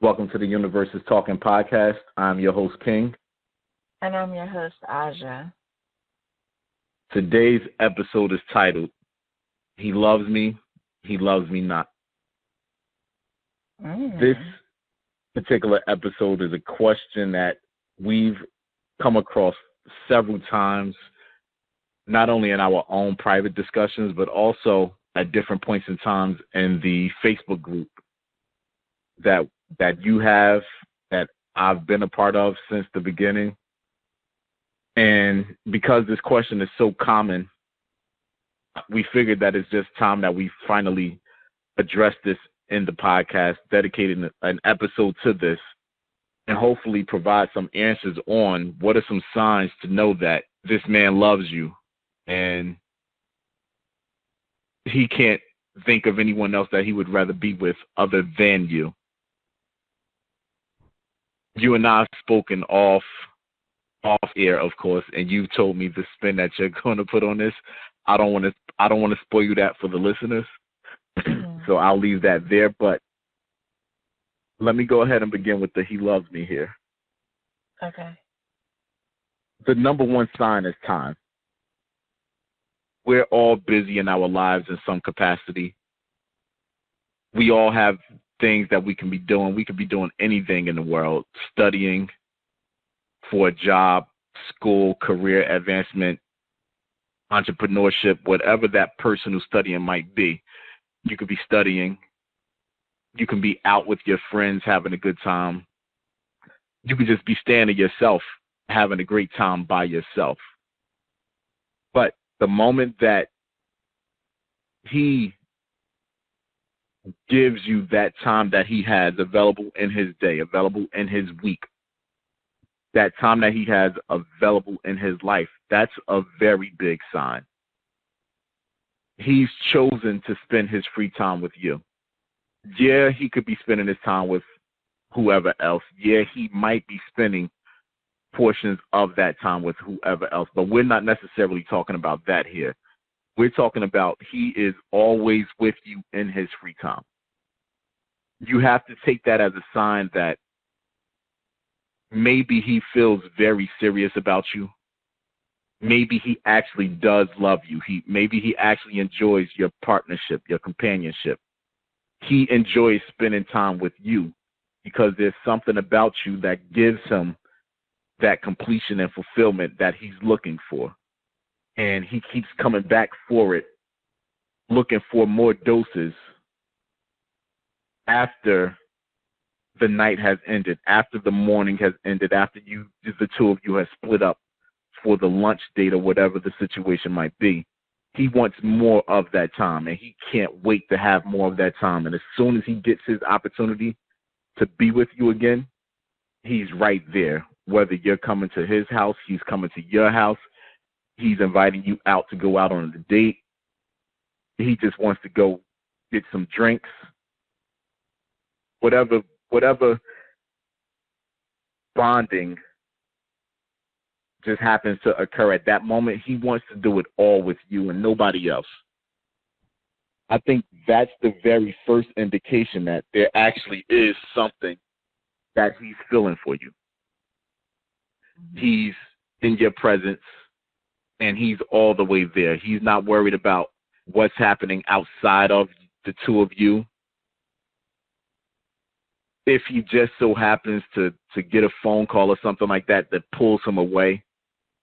Welcome to the Universe is Talking podcast. I'm your host, King. And I'm your host, Aja. Today's episode is titled, He Loves Me, He Loves Me Not. This particular episode is a question that we've come across several times, not only in our own private discussions, but also at different points in times in the Facebook group that you have, that I've been a part of since the beginning. And because this question is so common, we figured that it's just time that we finally address this in the podcast, dedicating an episode to this, and hopefully provide some answers on what are some signs to know that this man loves you and he can't think of anyone else that he would rather be with other than you. You and I have spoken off air, of course, and you told me the spin that you're going to put on this. I don't want to spoil you that for the listeners, so I'll leave that there. But let me go ahead and begin with the "He loves me" here. Okay. The number one sign is time. We're all busy in our lives in some capacity. We all have things that we can be doing. We could be doing anything in the world, studying for a job, school, career advancement, entrepreneurship, whatever that person who's studying might be. You could be studying. You can be out with your friends having a good time. You could just be staying to yourself, having a great time by yourself. But the moment that he gives you that time that he has available in his day, available in his week, that time that he has available in his life, that's a very big sign. He's chosen to spend his free time with you. Yeah, he could be spending his time with whoever else. Yeah, he might be spending portions of that time with whoever else, but we're not necessarily talking about that here. We're talking about he is always with you in his free time. You have to take that as a sign that maybe he feels very serious about you. Maybe he actually does love you. Maybe he actually enjoys your partnership, your companionship. He enjoys spending time with you because there's something about you that gives him that completion and fulfillment that he's looking for. And he keeps coming back for it, looking for more doses after the night has ended, after the morning has ended, after the two of you have split up for the lunch date or whatever the situation might be. He wants more of that time, and he can't wait to have more of that time. And as soon as he gets his opportunity to be with you again, he's right there. Whether you're coming to his house, he's coming to your house, he's inviting you out to go out on a date. He just wants to go get some drinks. Whatever bonding just happens to occur at that moment, he wants to do it all with you and nobody else. I think that's the very first indication that there actually is something that he's feeling for you. He's in your presence, and he's all the way there. He's not worried about what's happening outside of the two of you. If he just so happens to get a phone call or something like that pulls him away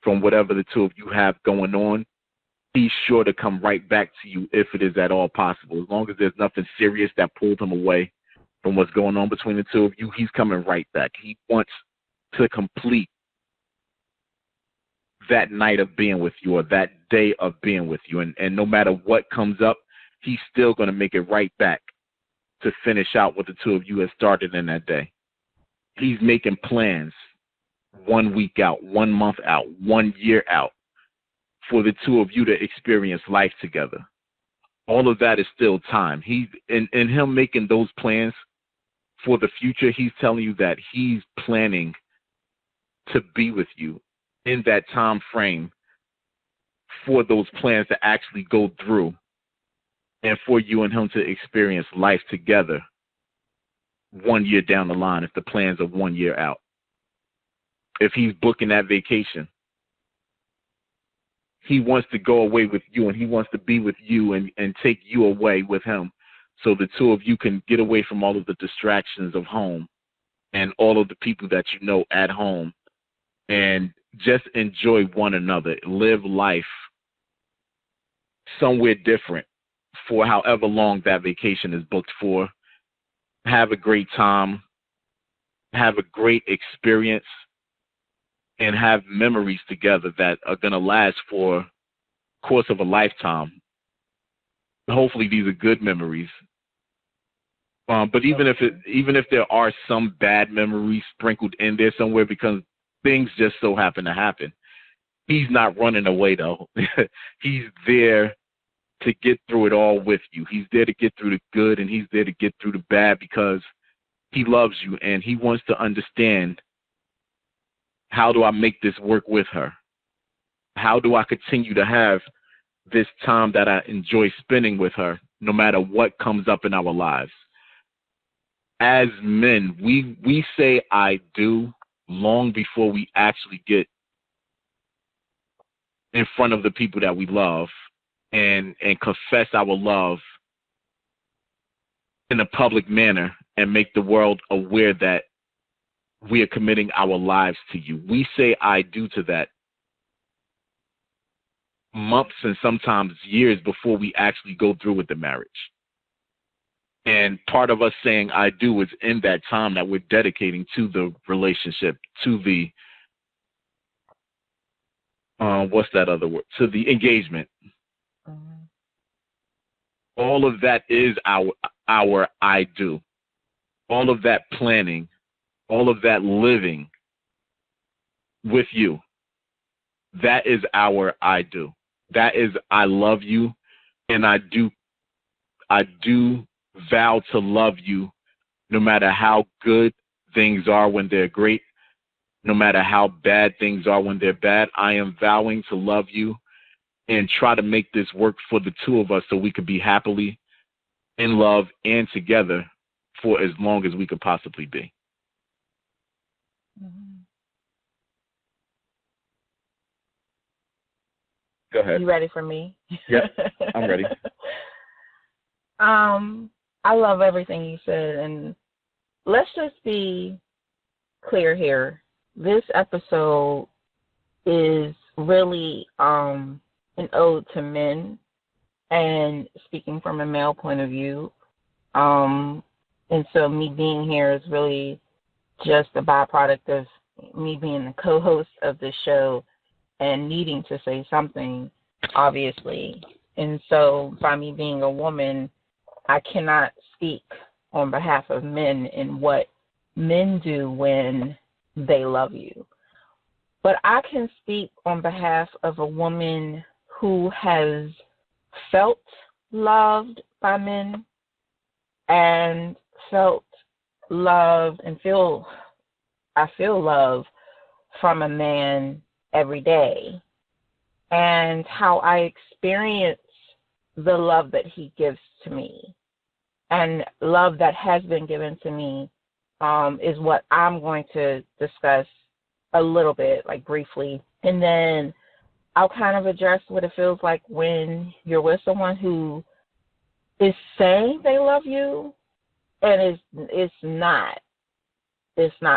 from whatever the two of you have going on, he's sure to come right back to you if it is at all possible. As long as there's nothing serious that pulled him away from what's going on between the two of you, he's coming right back. He wants to complete that night of being with you or that day of being with you. And no matter what comes up, he's still going to make it right back to finish out what the two of you have started in that day. He's making plans 1 week out, 1 month out, 1 year out for the two of you to experience life together. All of that is still time. He's in him making those plans for the future. He's telling you that he's planning to be with you in that time frame for those plans to actually go through and for you and him to experience life together 1 year down the line, if the plans are 1 year out. If he's booking that vacation, he wants to go away with you, and he wants to be with you and take you away with him, so the two of you can get away from all of the distractions of home and all of the people that you know at home, and just enjoy one another, live life somewhere different for however long that vacation is booked for. Have a great time, have a great experience, and have memories together that are going to last for the course of a lifetime. Hopefully these are good memories. But even if there are some bad memories sprinkled in there somewhere because things just so happen to happen, he's not running away, though. He's there to get through it all with you. He's there to get through the good, and he's there to get through the bad because he loves you, and he wants to understand, how do I make this work with her? How do I continue to have this time that I enjoy spending with her, no matter what comes up in our lives? As men, we say I do long before we actually get in front of the people that we love and confess our love in a public manner and make the world aware that we are committing our lives to you. We say I do to that months and sometimes years before we actually go through with the marriage. And part of us saying I do is in that time that we're dedicating to the relationship, to the, what's that other word? To the engagement. Mm-hmm. All of that is our I do. All of that planning, all of that living with you, that is our I do. That is I love you, and I do vow to love you no matter how good things are when they're great, no matter how bad things are when they're bad. I am vowing to love you and try to make this work for the two of us so we could be happily in love and together for as long as we could possibly be. Mm-hmm. Go ahead. You ready for me? Yep, I'm ready. I love everything you said, and let's just be clear here. This episode is really an ode to men, and speaking from a male point of view. And so me being here is really just a byproduct of me being the co-host of this show and needing to say something, obviously. And so by me being a woman, I cannot speak on behalf of men and what men do when they love you. But I can speak on behalf of a woman who has felt loved by men and felt loved and I feel love from a man every day, and how I experience the love that he gives to me, and love that has been given to me is what I'm going to discuss a little bit, like briefly, and then I'll kind of address what it feels like when you're with someone who is saying they love you and it's not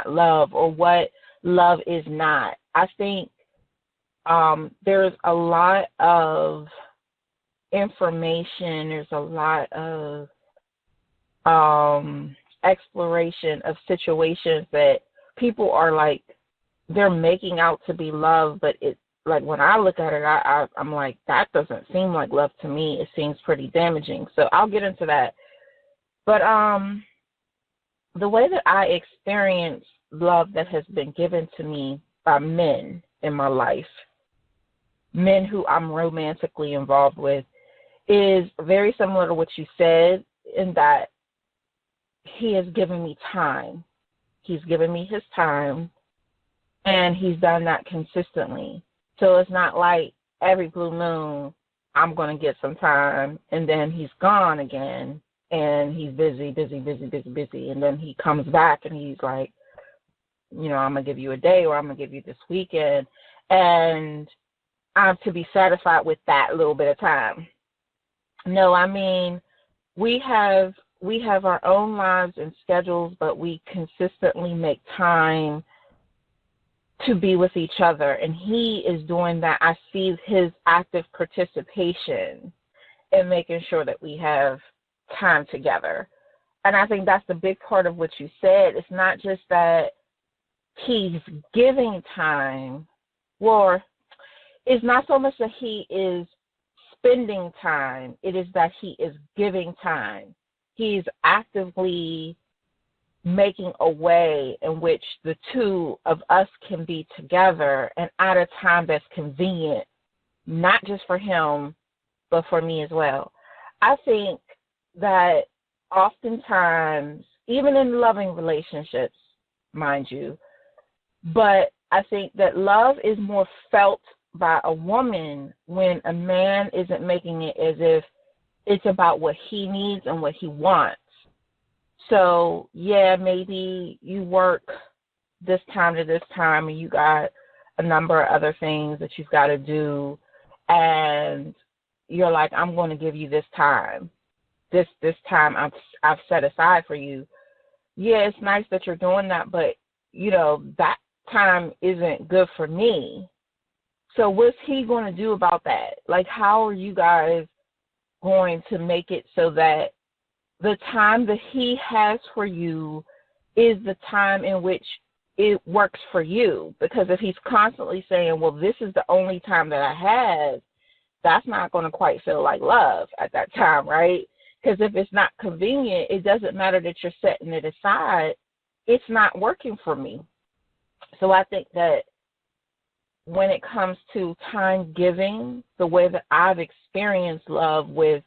love, or what love is not. I think there's a lot of information, there's a lot of exploration of situations that people are like, they're making out to be love, but it, like, when I look at it, I'm like, that doesn't seem like love to me. It seems pretty damaging. So I'll get into that. But the way that I experience love that has been given to me by men in my life, men who I'm romantically involved with, is very similar to what you said, in that he has given me time. He's given me his time, and he's done that consistently. So it's not like every blue moon I'm going to get some time and then he's gone again. and he's busy, and then he comes back and he's like, I'm going to give you a day, or I'm going to give you this weekend, and I'm to be satisfied with that little bit of time. No, I mean, we have our own lives and schedules, but we consistently make time to be with each other, and he is doing that. I see his active participation in making sure that we have time together. And I think that's the big part of what you said. It's not just that he's giving time, or it's not so much that he is spending time, it is that he is giving time. He's actively making a way in which the two of us can be together and at a time that's convenient, not just for him, but for me as well. I think that oftentimes, even in loving relationships, mind you, but I think that love is more felt by a woman when a man isn't making it as if it's about what he needs and what he wants. So, yeah, maybe you work this time to this time and you got a number of other things that you've got to do, and you're like, I'm going to give you this time. This time I've set aside for you. Yeah, it's nice that you're doing that, but, that time isn't good for me. So what's he going to do about that? Like, how are you guys going to make it so that the time that he has for you is the time in which it works for you? Because if he's constantly saying, well, this is the only time that I have, that's not going to quite feel like love at that time, right? Because if it's not convenient, it doesn't matter that you're setting it aside. It's not working for me. So I think that when it comes to time giving, the way that I've experienced love with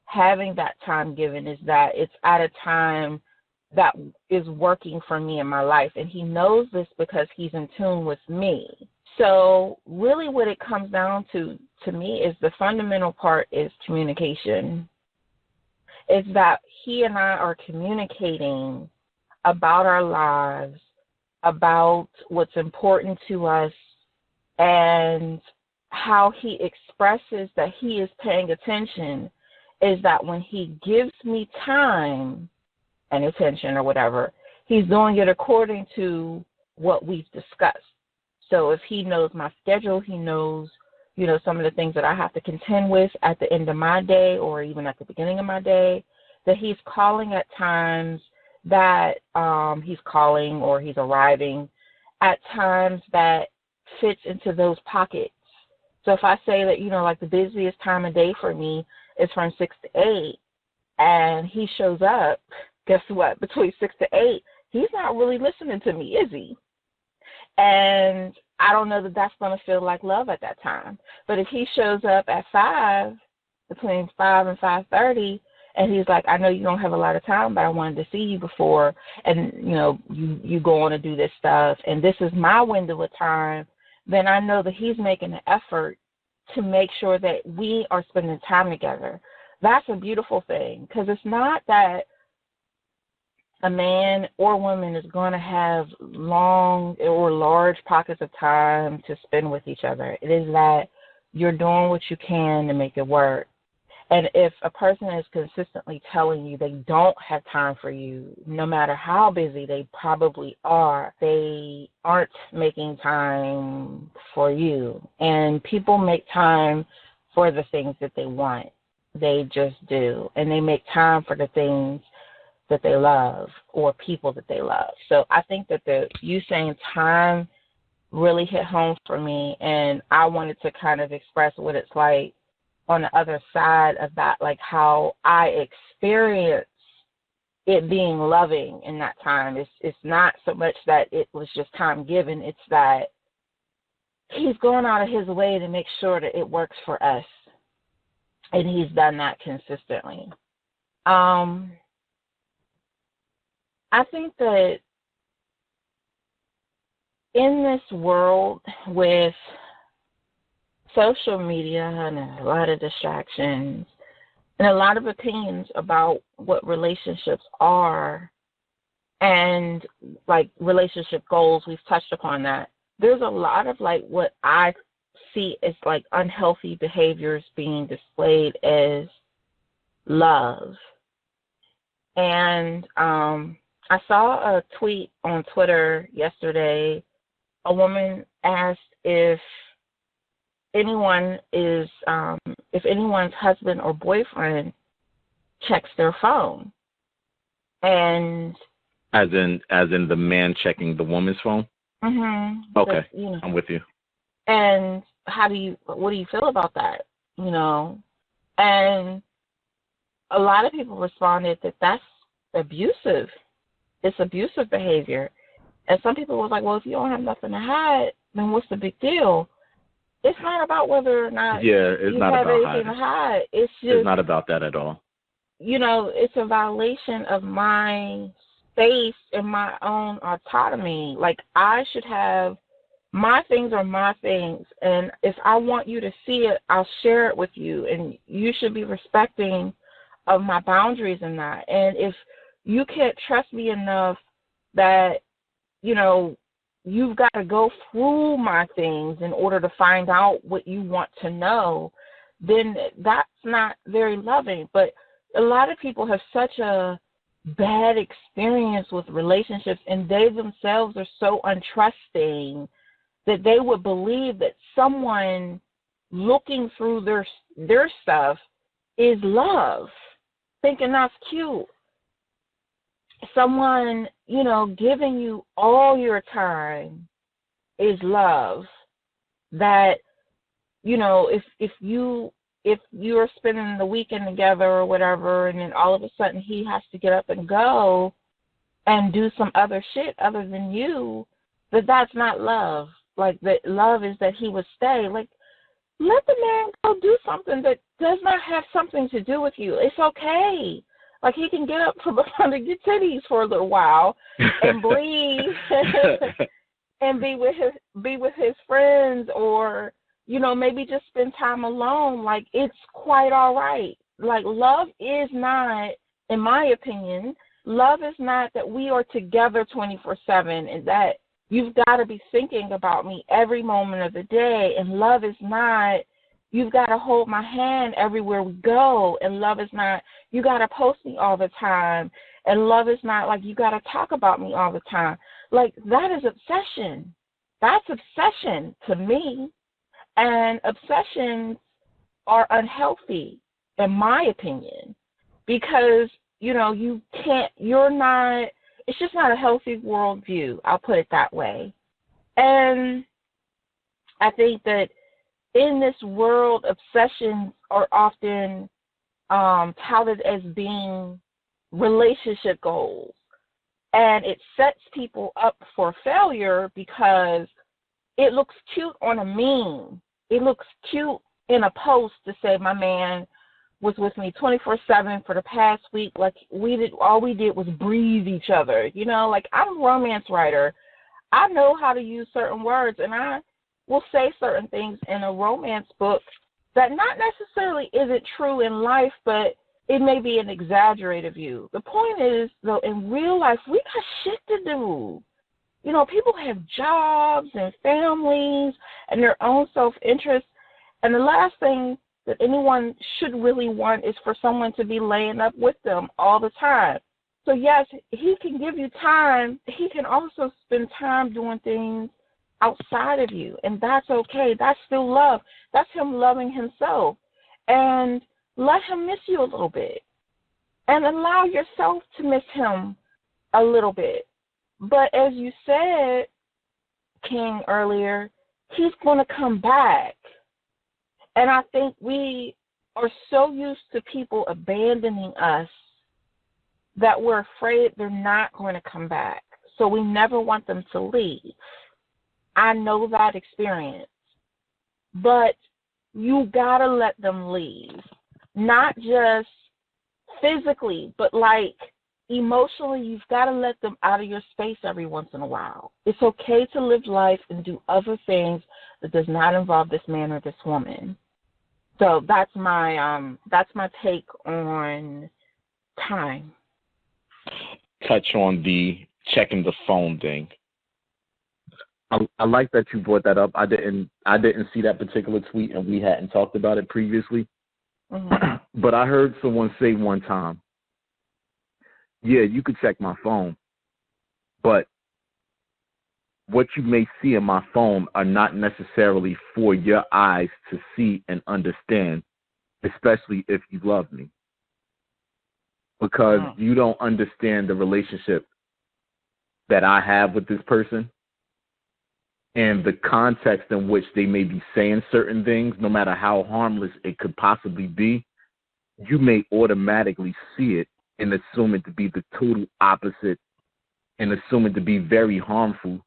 having that time given is that it's at a time that is working for me in my life. And he knows this because he's in tune with me. So really what it comes down to me is the fundamental part is communication. It's that he and I are communicating about our lives, about what's important to us, and how he expresses that he is paying attention is that when he gives me time and attention or whatever, he's doing it according to what we've discussed. So if he knows my schedule, he knows, some of the things that I have to contend with at the end of my day or even at the beginning of my day, that he's calling at times that he's calling or he's arriving at times that fits into those pockets. So if I say that, like the busiest time of day for me is from 6 to 8, and he shows up, guess what? Between 6 to 8, he's not really listening to me, is he? And I don't know that that's going to feel like love at that time. But if he shows up at 5, between 5 and 5:30, and he's like, I know you don't have a lot of time, but I wanted to see you before, and, you go on to do this stuff, and this is my window of time, then I know that he's making an effort to make sure that we are spending time together. That's a beautiful thing, because it's not that a man or woman is going to have long or large pockets of time to spend with each other. It is that you're doing what you can to make it work. And if a person is consistently telling you they don't have time for you, no matter how busy they probably are, they aren't making time for you. And people make time for the things that they want. They just do. And they make time for the things that they love or people that they love. So I think that you saying time really hit home for me, and I wanted to kind of express what it's like on the other side of that, like how I experience it being loving in that time. It's not so much that it was just time given, it's that he's going out of his way to make sure that it works for us, and he's done that consistently. I think that in this world with social media and a lot of distractions, and a lot of opinions about what relationships are and like relationship goals. We've touched upon that. There's a lot of like what I see as like unhealthy behaviors being displayed as love. And I saw a tweet on Twitter yesterday. A woman asked if anyone's husband or boyfriend checks their phone. And as in the man checking the woman's phone? Mm-hmm. Okay, I'm with you. And what do you feel about that? And a lot of people responded that that's abusive. It's abusive behavior. And some people were like, well, if you don't have nothing to hide, then what's the big deal? It's not about whether or not you have anything to hide. It's not about that at all. It's a violation of my space and my own autonomy. Like, I should have, my things are my things. And if I want you to see it, I'll share it with you. And you should be respecting of my boundaries in that. And if you can't trust me enough that, you've got to go through my things in order to find out what you want to know, then that's not very loving. But a lot of people have such a bad experience with relationships, and they themselves are so untrusting that they would believe that someone looking through their stuff is love, thinking that's cute. Someone, giving you all your time is love. That, if you're spending the weekend together or whatever, and then all of a sudden he has to get up and go and do some other shit other than you, that's not love. Like, that love is that he would stay. Like, let the man go do something that does not have something to do with you. It's okay. Like, he can get up from under your titties for a little while and breathe and be with his friends, or, maybe just spend time alone. Like, it's quite all right. Like, love is not, in my opinion, love is not that we are together 24/7 and that you've got to be thinking about me every moment of the day. And love is not, you've got to hold my hand everywhere we go. And love is not, you got to post me all the time. And love is not like you got to talk about me all the time. Like, that is obsession. That's obsession to me. And obsessions are unhealthy, in my opinion, because, it's just not a healthy worldview. I'll put it that way. And I think that in this world, obsessions are often touted as being relationship goals. And it sets people up for failure because it looks cute on a meme. It looks cute in a post to say my man was with me 24/7 for the past week. Like, all we did was breathe each other. Like, I'm a romance writer. I know how to use certain words, and I will say certain things in a romance book that not necessarily isn't true in life, but it may be an exaggerated view. The point is, though, in real life, we got shit to do. People have jobs and families and their own self-interest. And the last thing that anyone should really want is for someone to be laying up with them all the time. So, yes, he can give you time. He can also spend time doing things outside of you, and that's okay. That's still love. That's him loving himself. And let him miss you a little bit. And allow yourself to miss him a little bit. But as you said, King, earlier, he's going to come back. And I think we are so used to people abandoning us that we're afraid they're not going to come back. So we never want them to leave. I know that experience. But you got to let them leave. Not just physically, but like emotionally, you've got to let them out of your space every once in a while. It's okay to live life and do other things that does not involve this man or this woman. So that's my take on time. Touch on the checking the phone thing. I like that you brought that up. I didn't see that particular tweet, and we hadn't talked about it previously. Mm-hmm. But I heard someone say one time, yeah, you could check my phone, but what you may see in my phone are not necessarily for your eyes to see and understand, especially if you love me. Because you don't understand the relationship that I have with this person and the context in which they may be saying certain things, no matter how harmless it could possibly be. You may automatically see it and assume it to be the total opposite and assume it to be very harmful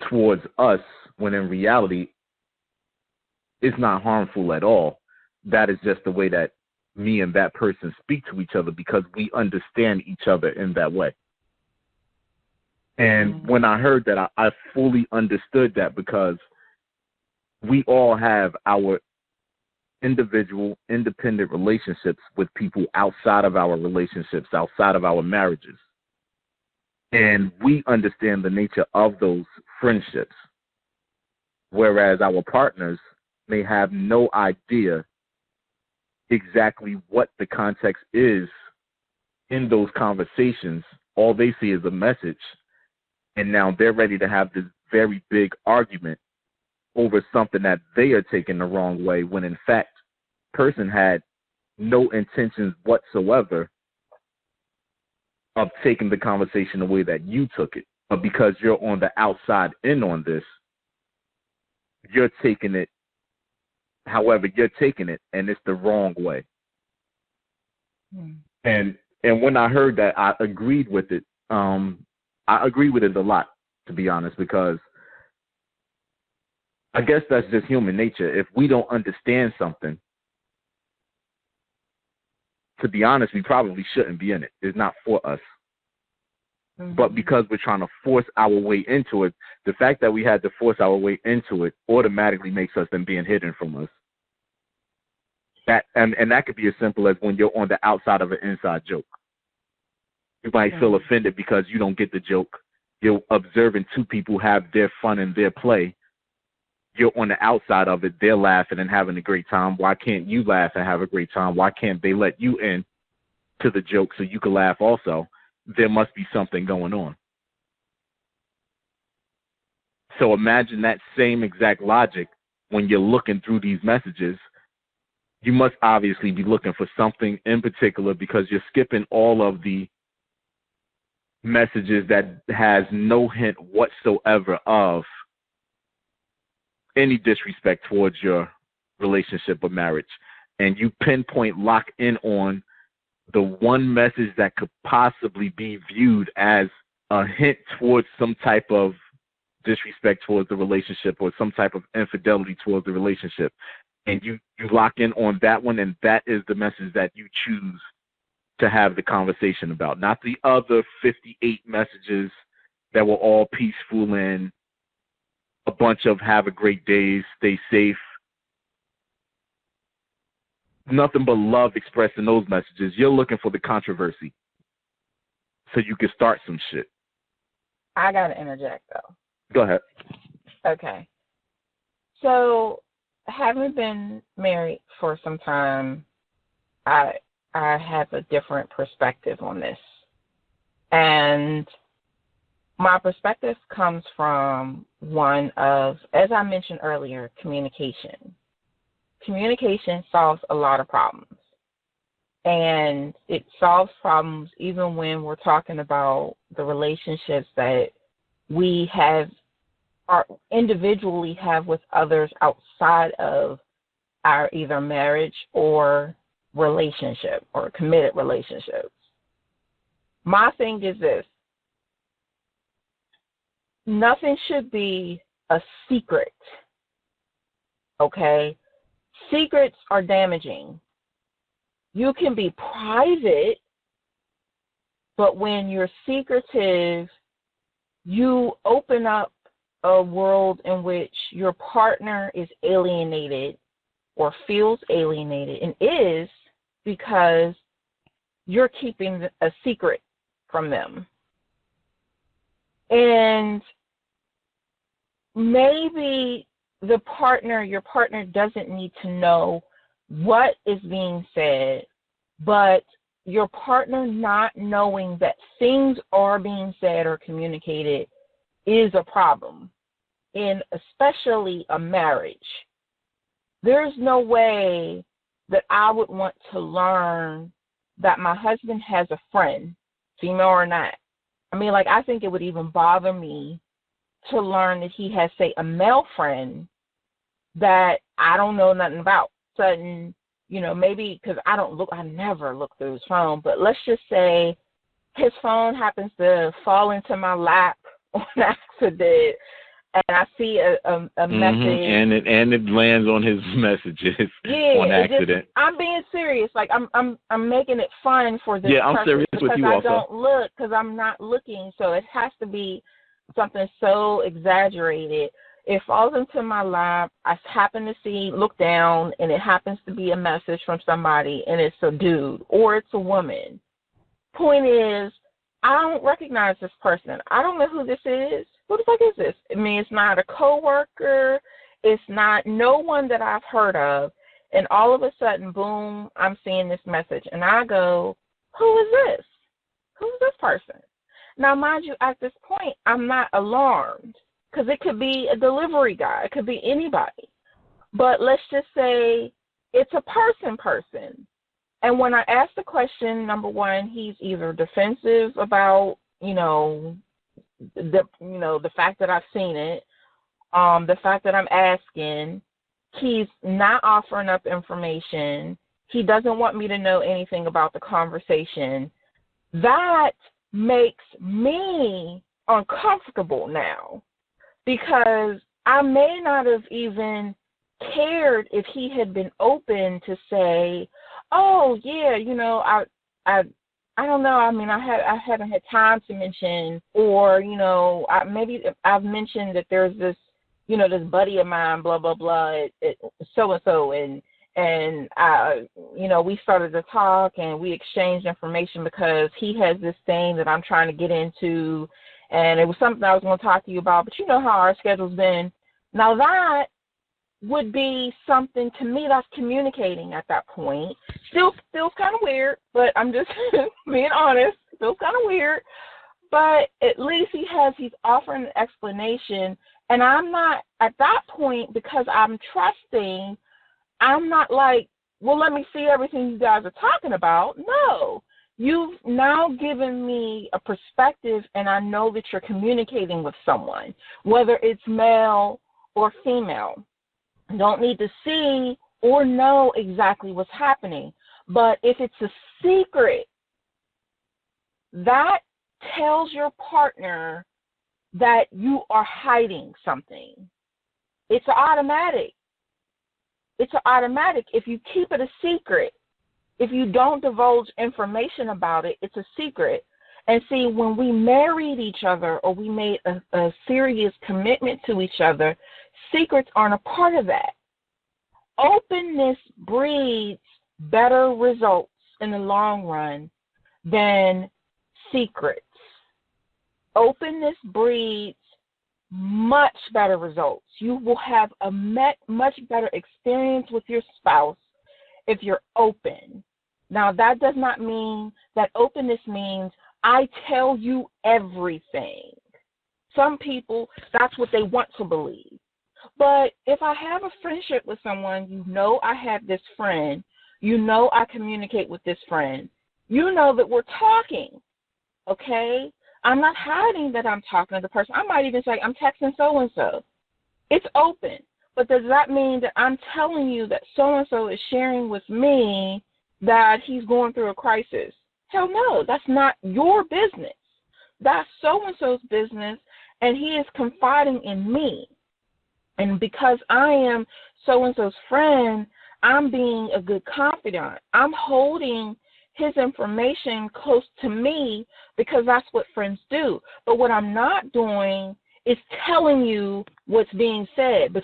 towards us, when in reality, it's not harmful at all. That is just the way that me and that person speak to each other, because we understand each other in that way. And when I heard that, I fully understood that, because we all have our individual, independent relationships with people outside of our relationships, outside of our marriages. And we understand the nature of those friendships, whereas our partners may have no idea exactly what the context is in those conversations. All they see is a message, and now they're ready to have this very big argument over something that they are taking the wrong way, when in fact, person had no intentions whatsoever of taking the conversation the way that you took it. But because you're on the outside in on this, you're taking it however you're taking it, and it's the wrong way. And when I heard that, I agreed with it. I agree with it a lot, to be honest, because I guess that's just human nature. If we don't understand something, to be honest, we probably shouldn't be in it. It's not for us. But because we're trying to force our way into it, the fact that we had to force our way into it automatically makes us then being hidden from us. And that could be as simple as when you're on the outside of an inside joke. You might feel offended because you don't get the joke. You're observing two people have their fun and their play. You're on the outside of it. They're laughing and having a great time. Why can't you laugh and have a great time? Why can't they let you in to the joke so you can laugh also? There must be something going on. So imagine that same exact logic when you're looking through these messages. You must obviously be looking for something in particular, because you're skipping all of the messages that has no hint whatsoever of any disrespect towards your relationship or marriage. And you pinpoint, lock in on the one message that could possibly be viewed as a hint towards some type of disrespect towards the relationship or some type of infidelity towards the relationship. And you lock in on that one, and that is the message that you choose to have the conversation about, not the other 58 messages that were all peaceful and a bunch of have a great day, stay safe. Nothing but love expressed in those messages. You're looking for the controversy so you can start some shit. I got to interject, though. Go ahead. Okay. So, having been married for some time, I have a different perspective on this. And my perspective comes from one of, as I mentioned earlier, communication. Communication solves a lot of problems. And it solves problems even when we're talking about the relationships that we have or individually have with others outside of our either marriage or relationship or committed relationships. My thing is this: nothing should be a secret, okay? Secrets are damaging. You can be private, but when you're secretive, you open up a world in which your partner is alienated or feels alienated and is because you're keeping a secret from them. And maybe your partner doesn't need to know what is being said, but your partner not knowing that things are being said or communicated is a problem, in especially a marriage. There's no way that I would want to learn that my husband has a friend, female or not. I mean, like, I think it would even bother me to learn that he has, say, a male friend that I don't know nothing about. Sudden, you know, maybe because I never look through his phone, but let's just say his phone happens to fall into my lap on accident, and I see a message, and it lands on his messages on accident. I'm being serious. Like, I'm making it fun for this. Yeah, I'm serious with you also. Because I don't look, because I'm not looking, so it has to be something so exaggerated. It falls into my lap. I happen to look down, and it happens to be a message from somebody, and it's a dude or it's a woman. Point is, I don't recognize this person. I don't know who this is. Who the fuck is this? I mean, it's not a coworker. It's not no one that I've heard of. And all of a sudden, boom, I'm seeing this message. And I go, who is this? Who's this person? Now, mind you, at this point, I'm not alarmed because it could be a delivery guy. It could be anybody. But let's just say it's a person. And when I ask the question, number one, he's either defensive about, the fact that I've seen it, the fact that I'm asking, he's not offering up information, he doesn't want me to know anything about the conversation. That makes me uncomfortable now, because I may not have even cared if he had been open to say, oh yeah, I don't know. I mean, I haven't had time to mention, or maybe I've mentioned that there's this, this buddy of mine, blah blah blah, so and so, and we started to talk and we exchanged information because he has this thing that I'm trying to get into, and it was something I was going to talk to you about. But you know how our schedule's been. Now that would be something to me that's communicating at that point. Still feels kind of weird, but I'm just being honest. Feels kind of weird, but at least he's offering an explanation, and I'm not at that point, because I'm trusting. I'm not like, well, let me see everything you guys are talking about. No, you've now given me a perspective, and I know that you're communicating with someone, whether it's male or female. Don't need to see or know exactly what's happening. But if it's a secret, that tells your partner that you are hiding something. It's automatic. It's automatic. If you keep it a secret, if you don't divulge information about it, it's a secret. And see, when we married each other or we made a serious commitment to each other, secrets aren't a part of that. Openness breeds better results in the long run than secrets. Openness breeds much better results. You will have a much better experience with your spouse if you're open. Now, that does not mean that openness means I tell you everything. Some people, that's what they want to believe. But if I have a friendship with someone, I have this friend, I communicate with this friend, that we're talking, okay? I'm not hiding that I'm talking to the person. I might even say, I'm texting so-and-so. It's open. But does that mean that I'm telling you that so-and-so is sharing with me that he's going through a crisis? Hell no, that's not your business. That's so-and-so's business, and he is confiding in me. And because I am so-and-so's friend, I'm being a good confidant. I'm holding his information close to me because that's what friends do. But what I'm not doing is telling you what's being said, but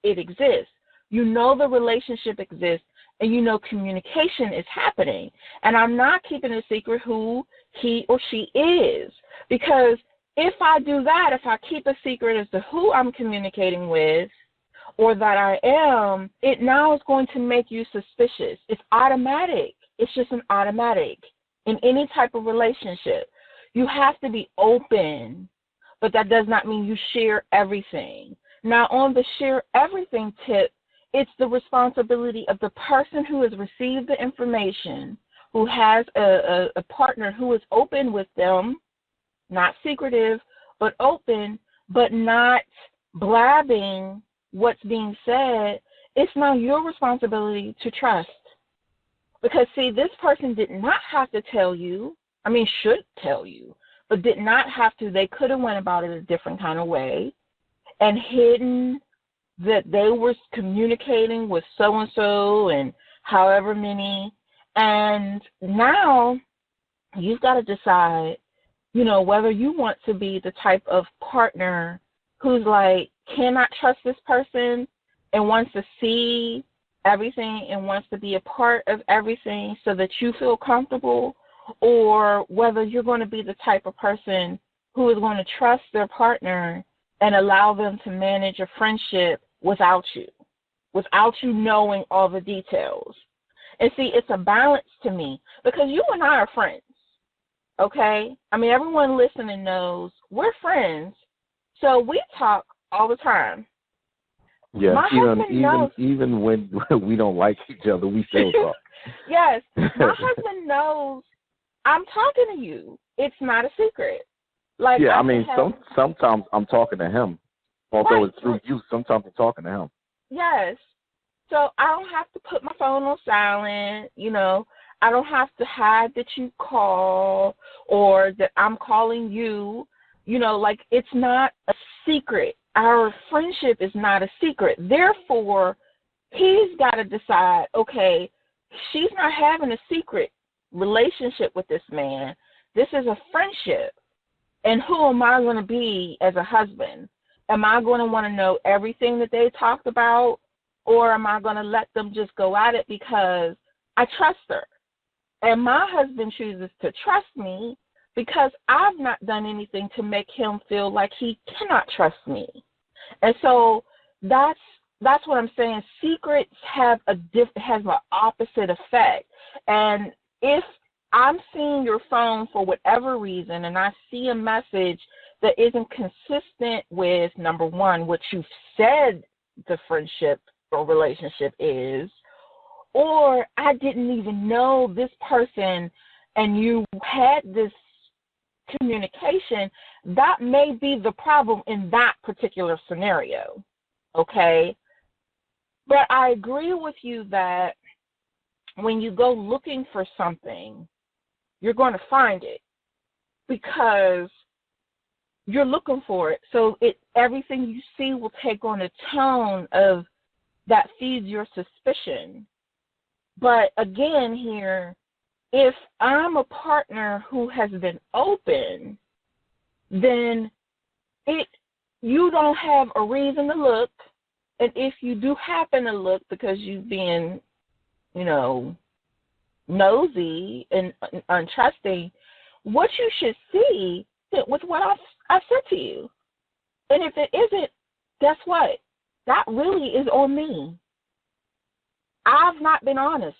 it exists. You know the relationship exists, and you know communication is happening. And I'm not keeping a secret who he or she is, because if I do that, if I keep a secret as to who I'm communicating with or that I am, it now is going to make you suspicious. It's automatic. It's just an automatic in any type of relationship. You have to be open, but that does not mean you share everything. Now, on the share everything tip, it's the responsibility of the person who has received the information, who has a partner who is open with them, not secretive, but open, but not blabbing what's being said. It's now your responsibility to trust. Because, see, this person did not have to tell you, should tell you, but did not have to. They could have went about it a different kind of way and hidden that they were communicating with so-and-so and however many. And now you've got to decide, whether you want to be the type of partner who's like, cannot trust this person and wants to see everything and wants to be a part of everything so that you feel comfortable, or whether you're going to be the type of person who is going to trust their partner and allow them to manage a friendship without you knowing all the details. And see, it's a balance to me, because you and I are friends, okay? Everyone listening knows we're friends, so we talk all the time. Yeah, even when we don't like each other, we still talk. Yes, my husband knows I'm talking to you. It's not a secret. Like, yeah, sometimes I'm talking to him. Although right, it's through you, sometimes I'm talking to him. Yes. So I don't have to put my phone on silent, I don't have to hide that you call or that I'm calling you, like, it's not a secret. Our friendship is not a secret. Therefore, he's got to decide, okay, she's not having a secret relationship with this man. This is a friendship. And who am I going to be as a husband? Am I going to want to know everything that they talked about, or am I going to let them just go at it because I trust her? And my husband chooses to trust me because I've not done anything to make him feel like he cannot trust me. And so that's what I'm saying. Secrets have an opposite effect. And if I'm seeing your phone for whatever reason and I see a message that isn't consistent with, number one, what you've said the friendship or relationship is, or I didn't even know this person and you had this communication, that may be the problem in that particular scenario, okay? But I agree with you that when you go looking for something, you're going to find it because you're looking for it. So everything you see will take on a tone of that feeds your suspicion. But again here, if I'm a partner who has been open, then you don't have a reason to look. And if you do happen to look because you've been, nosy and untrusting, what you should see with what I've said to you. And if it isn't, guess what? That really is on me. I've not been honest.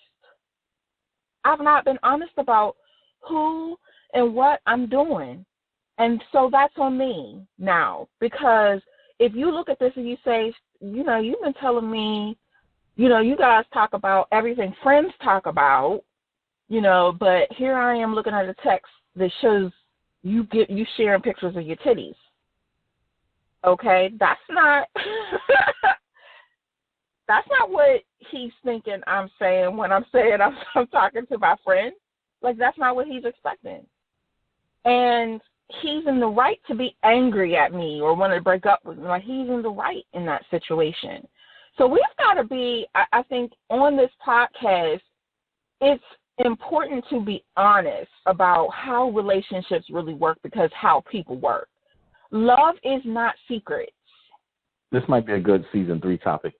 I've not been honest about who and what I'm doing. And so that's on me now. Because if you look at this and you say, you've been telling me, you guys talk about everything friends talk about, but here I am looking at a text that shows you sharing pictures of your titties. Okay, that's not what he's thinking I'm saying when I'm saying I'm talking to my friend. Like, that's not what he's expecting. And he's in the right to be angry at me or want to break up with me. Like, he's in the right in that situation. So we've got to be, I think, on this podcast, it's important to be honest about how relationships really work, because how people work. Love is not secrets. This might be a good season 3 topic.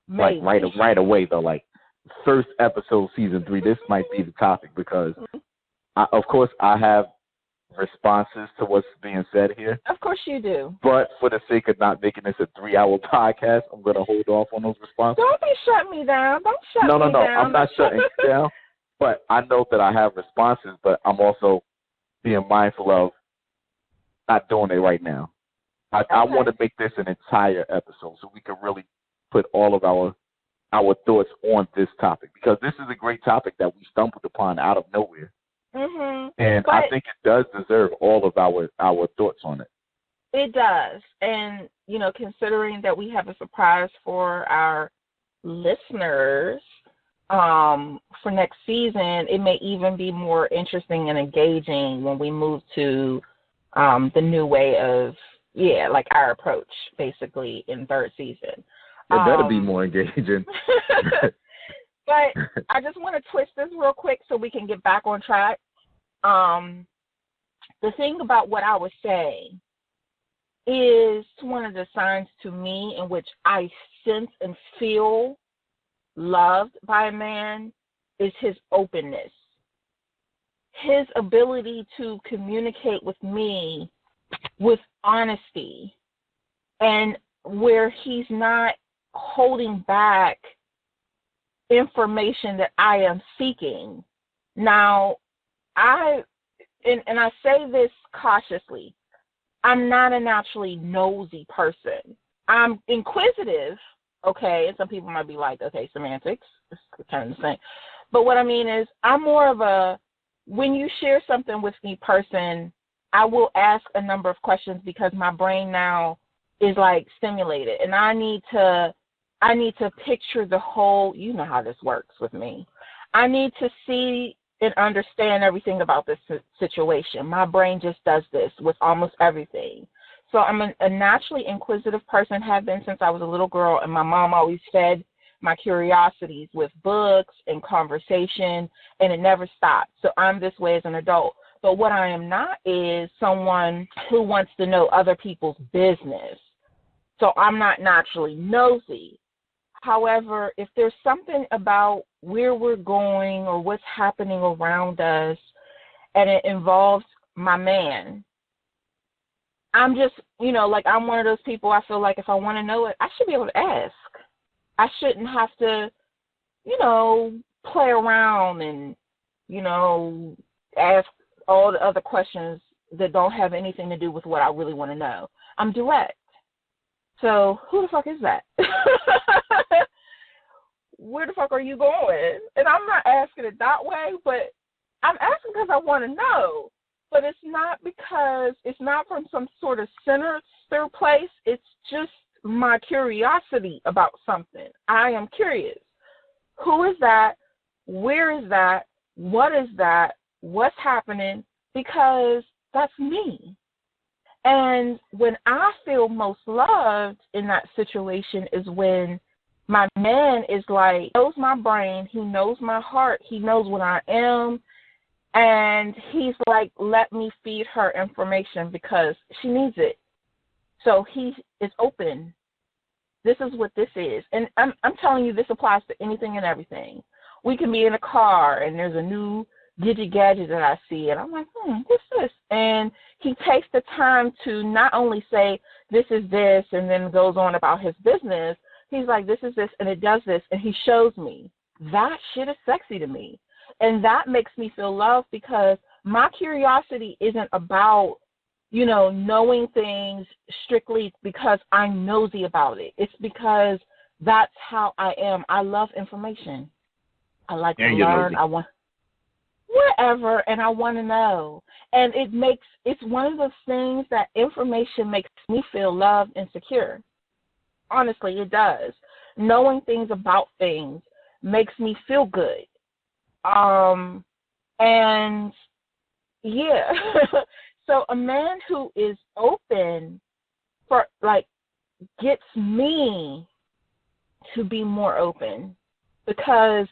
like Maybe. right away though, like first episode, season 3. This might be the topic because, of course, I have responses to what's being said here. Of course you do. But for the sake of not making this a 3-hour podcast, I'm going to hold off on those responses. Don't be shutting me down. Don't shut me down. No. I'm not shutting you down. But I know that I have responses, but I'm also being mindful of not doing it right now. I want to make this an entire episode so we can really put all of our thoughts on this topic, because this is a great topic that we stumbled upon out of nowhere. Mm-hmm. And I think it does deserve all of our thoughts on it. It does. And, considering that we have a surprise for our listeners for next season, it may even be more interesting and engaging when we move to the new way of, like our approach, basically, in third season. It better be more engaging. But I just want to twist this real quick so we can get back on track. The thing about what I was saying is one of the signs to me in which I sense and feel loved by a man is his openness. His ability to communicate with me with honesty, and where he's not holding back information that I am seeking. Now, I say this cautiously, I'm not a naturally nosy person. I'm inquisitive, okay, and some people might be like, okay, semantics, it's kind of the same. But what I mean is, I'm more of a, when you share something with me person, I will ask a number of questions because my brain now is like stimulated, and I need to picture the whole, you know how this works with me. I need to see and understand everything about this situation. My brain just does this with almost everything. So I'm a naturally inquisitive person, have been since I was a little girl, and my mom always fed my curiosities with books and conversation, and it never stopped. So I'm this way as an adult. But what I am not is someone who wants to know other people's business. So I'm not naturally nosy. However, if there's something about where we're going or what's happening around us, and it involves my man, I'm just, I'm one of those people, I feel like if I want to know it, I should be able to ask. I shouldn't have to, play around and, ask all the other questions that don't have anything to do with what I really want to know. I'm direct. So who the fuck is that? Where the fuck are you going? And I'm not asking it that way, but I'm asking because I want to know. But it's not from some sort of sinister place. It's just my curiosity about something. I am curious. Who is that? Where is that? What is that? What's happening? Because that's me. And when I feel most loved in that situation is when my man is like, knows my brain, he knows my heart, he knows what I am, and he's like, let me feed her information because she needs it. So he is open. This is what this is. And I'm telling you, this applies to anything and everything. We can be in a car and there's a new gadget that I see, and I'm like, what's this? And he takes the time to not only say, this is this, and then goes on about his business. He's like, this is this, and it does this, and he shows me. That shit is sexy to me. And that makes me feel loved because my curiosity isn't about, knowing things strictly because I'm nosy about it. It's because that's how I am. I love information. I like to learn. I want whatever, and I want to know. And it's one of those things that information makes me feel loved and secure. Honestly, it does. Knowing things about things makes me feel good. And yeah. So a man who is open gets me to be more open because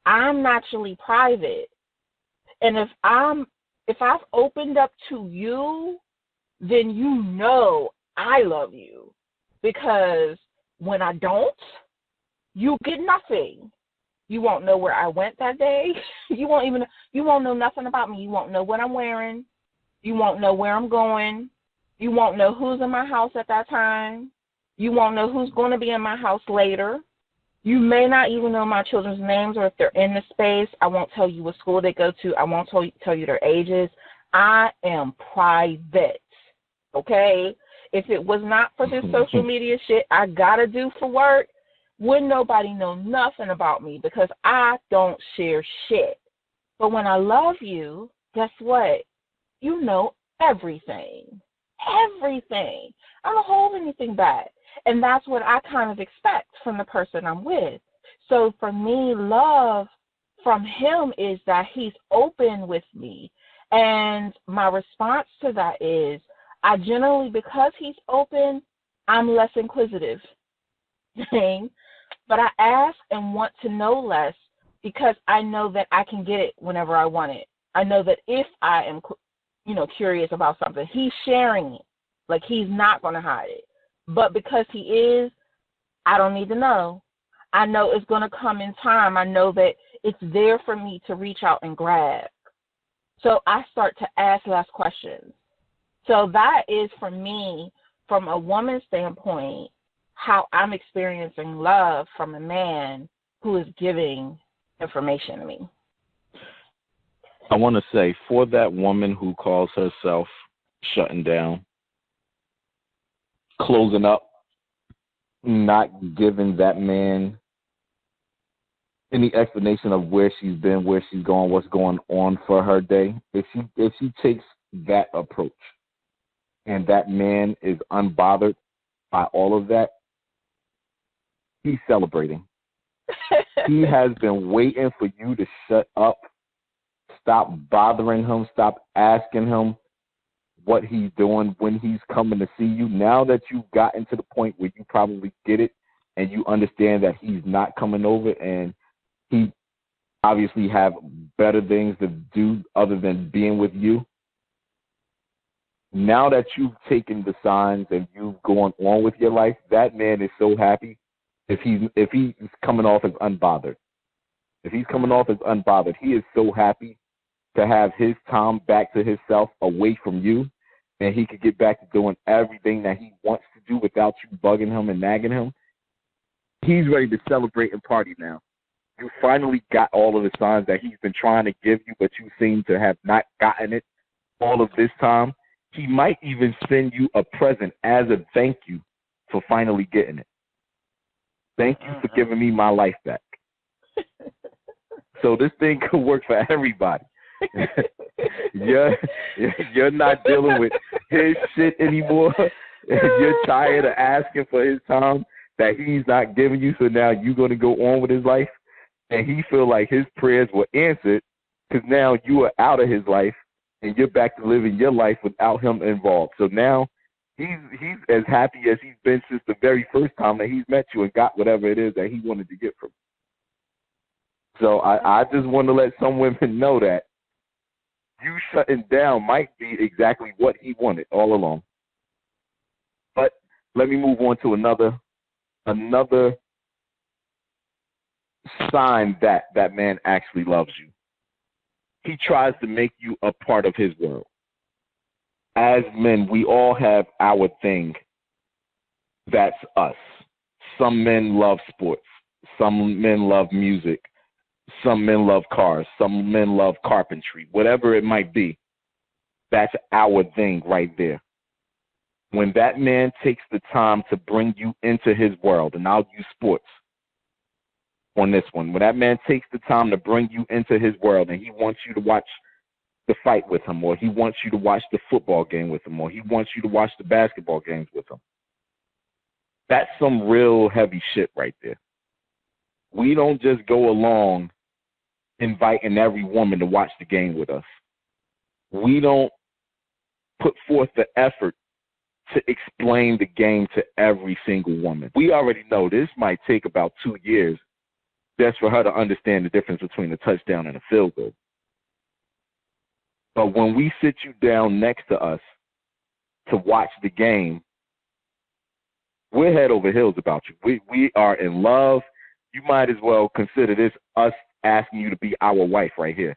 I'm naturally private. And if I've opened up to you, then I love you. Because when I don't, you get nothing. You won't know where I went that day. You won't know nothing about me. You won't know what I'm wearing. You won't know where I'm going. You won't know who's in my house at that time. You won't know who's going to be in my house later. You may not even know my children's names or if they're in the space. I won't tell you what school they go to. I won't tell you their ages. I am private, okay? If it was not for this social media shit I got to do for work, wouldn't nobody know nothing about me because I don't share shit. But when I love you, guess what? You know everything. Everything. I don't hold anything back. And that's what I kind of expect from the person I'm with. So for me, love from him is that he's open with me. And my response to that is I generally, because he's open, I'm less inquisitive. But I ask and want to know less because I know that I can get it whenever I want it. I know that if I am, curious about something, he's sharing it. Like, he's not going to hide it. But because he is, I don't need to know. I know it's going to come in time. I know that it's there for me to reach out and grab. So I start to ask less questions. So that is, for me, from a woman's standpoint, how I'm experiencing love from a man who is giving information to me. I want to say, for that woman who calls herself shutting down, closing up, not giving that man any explanation of where she's been, where she's going, what's going on for her day, if she takes that approach and that man is unbothered by all of that, he's celebrating. He has been waiting for you to shut up. Stop bothering him. Stop asking him what he's doing, when he's coming to see you. Now that you've gotten to the point where you probably get it and you understand that he's not coming over and he obviously have better things to do other than being with you. Now that you've taken the signs and you've gone on with your life, that man is so happy if he's coming off as unbothered. If he's coming off as unbothered, he is so happy to have his time back to himself, away from you, and he could get back to doing everything that he wants to do without you bugging him and nagging him. He's ready to celebrate and party now. You finally got all of the signs that he's been trying to give you, but you seem to have not gotten it all of this time. He might even send you a present as a thank you for finally getting it. Thank you for giving me my life back. So this thing could work for everybody. You're not dealing with his shit anymore. You're tired of asking for his time that he's not giving you, so now you're going to go on with his life, and he feel like his prayers were answered because now you are out of his life and you're back to living your life without him involved. So now he's as happy as he's been since the very first time that he's met you and got whatever it is that he wanted to get from you. So I just want to let some women know that you shutting down might be exactly what he wanted all along. But let me move on to another sign that that man actually loves you. He tries to make you a part of his world. As men, we all have our thing that's us. Some men love sports. Some men love music. Some men love cars. Some men love carpentry. Whatever it might be, that's our thing right there. When that man takes the time to bring you into his world, and I'll use sports on this one, when that man takes the time to bring you into his world and he wants you to watch the fight with him, or he wants you to watch the football game with him, or he wants you to watch the basketball games with him, that's some real heavy shit right there. We don't just go along inviting every woman to watch the game with us. We don't put forth the effort to explain the game to every single woman. We already know this might take about 2 years just for her to understand the difference between a touchdown and a field goal. But when we sit you down next to us to watch the game, we're head over heels about you. We are in love. you might as well consider this us asking you to be our wife right here.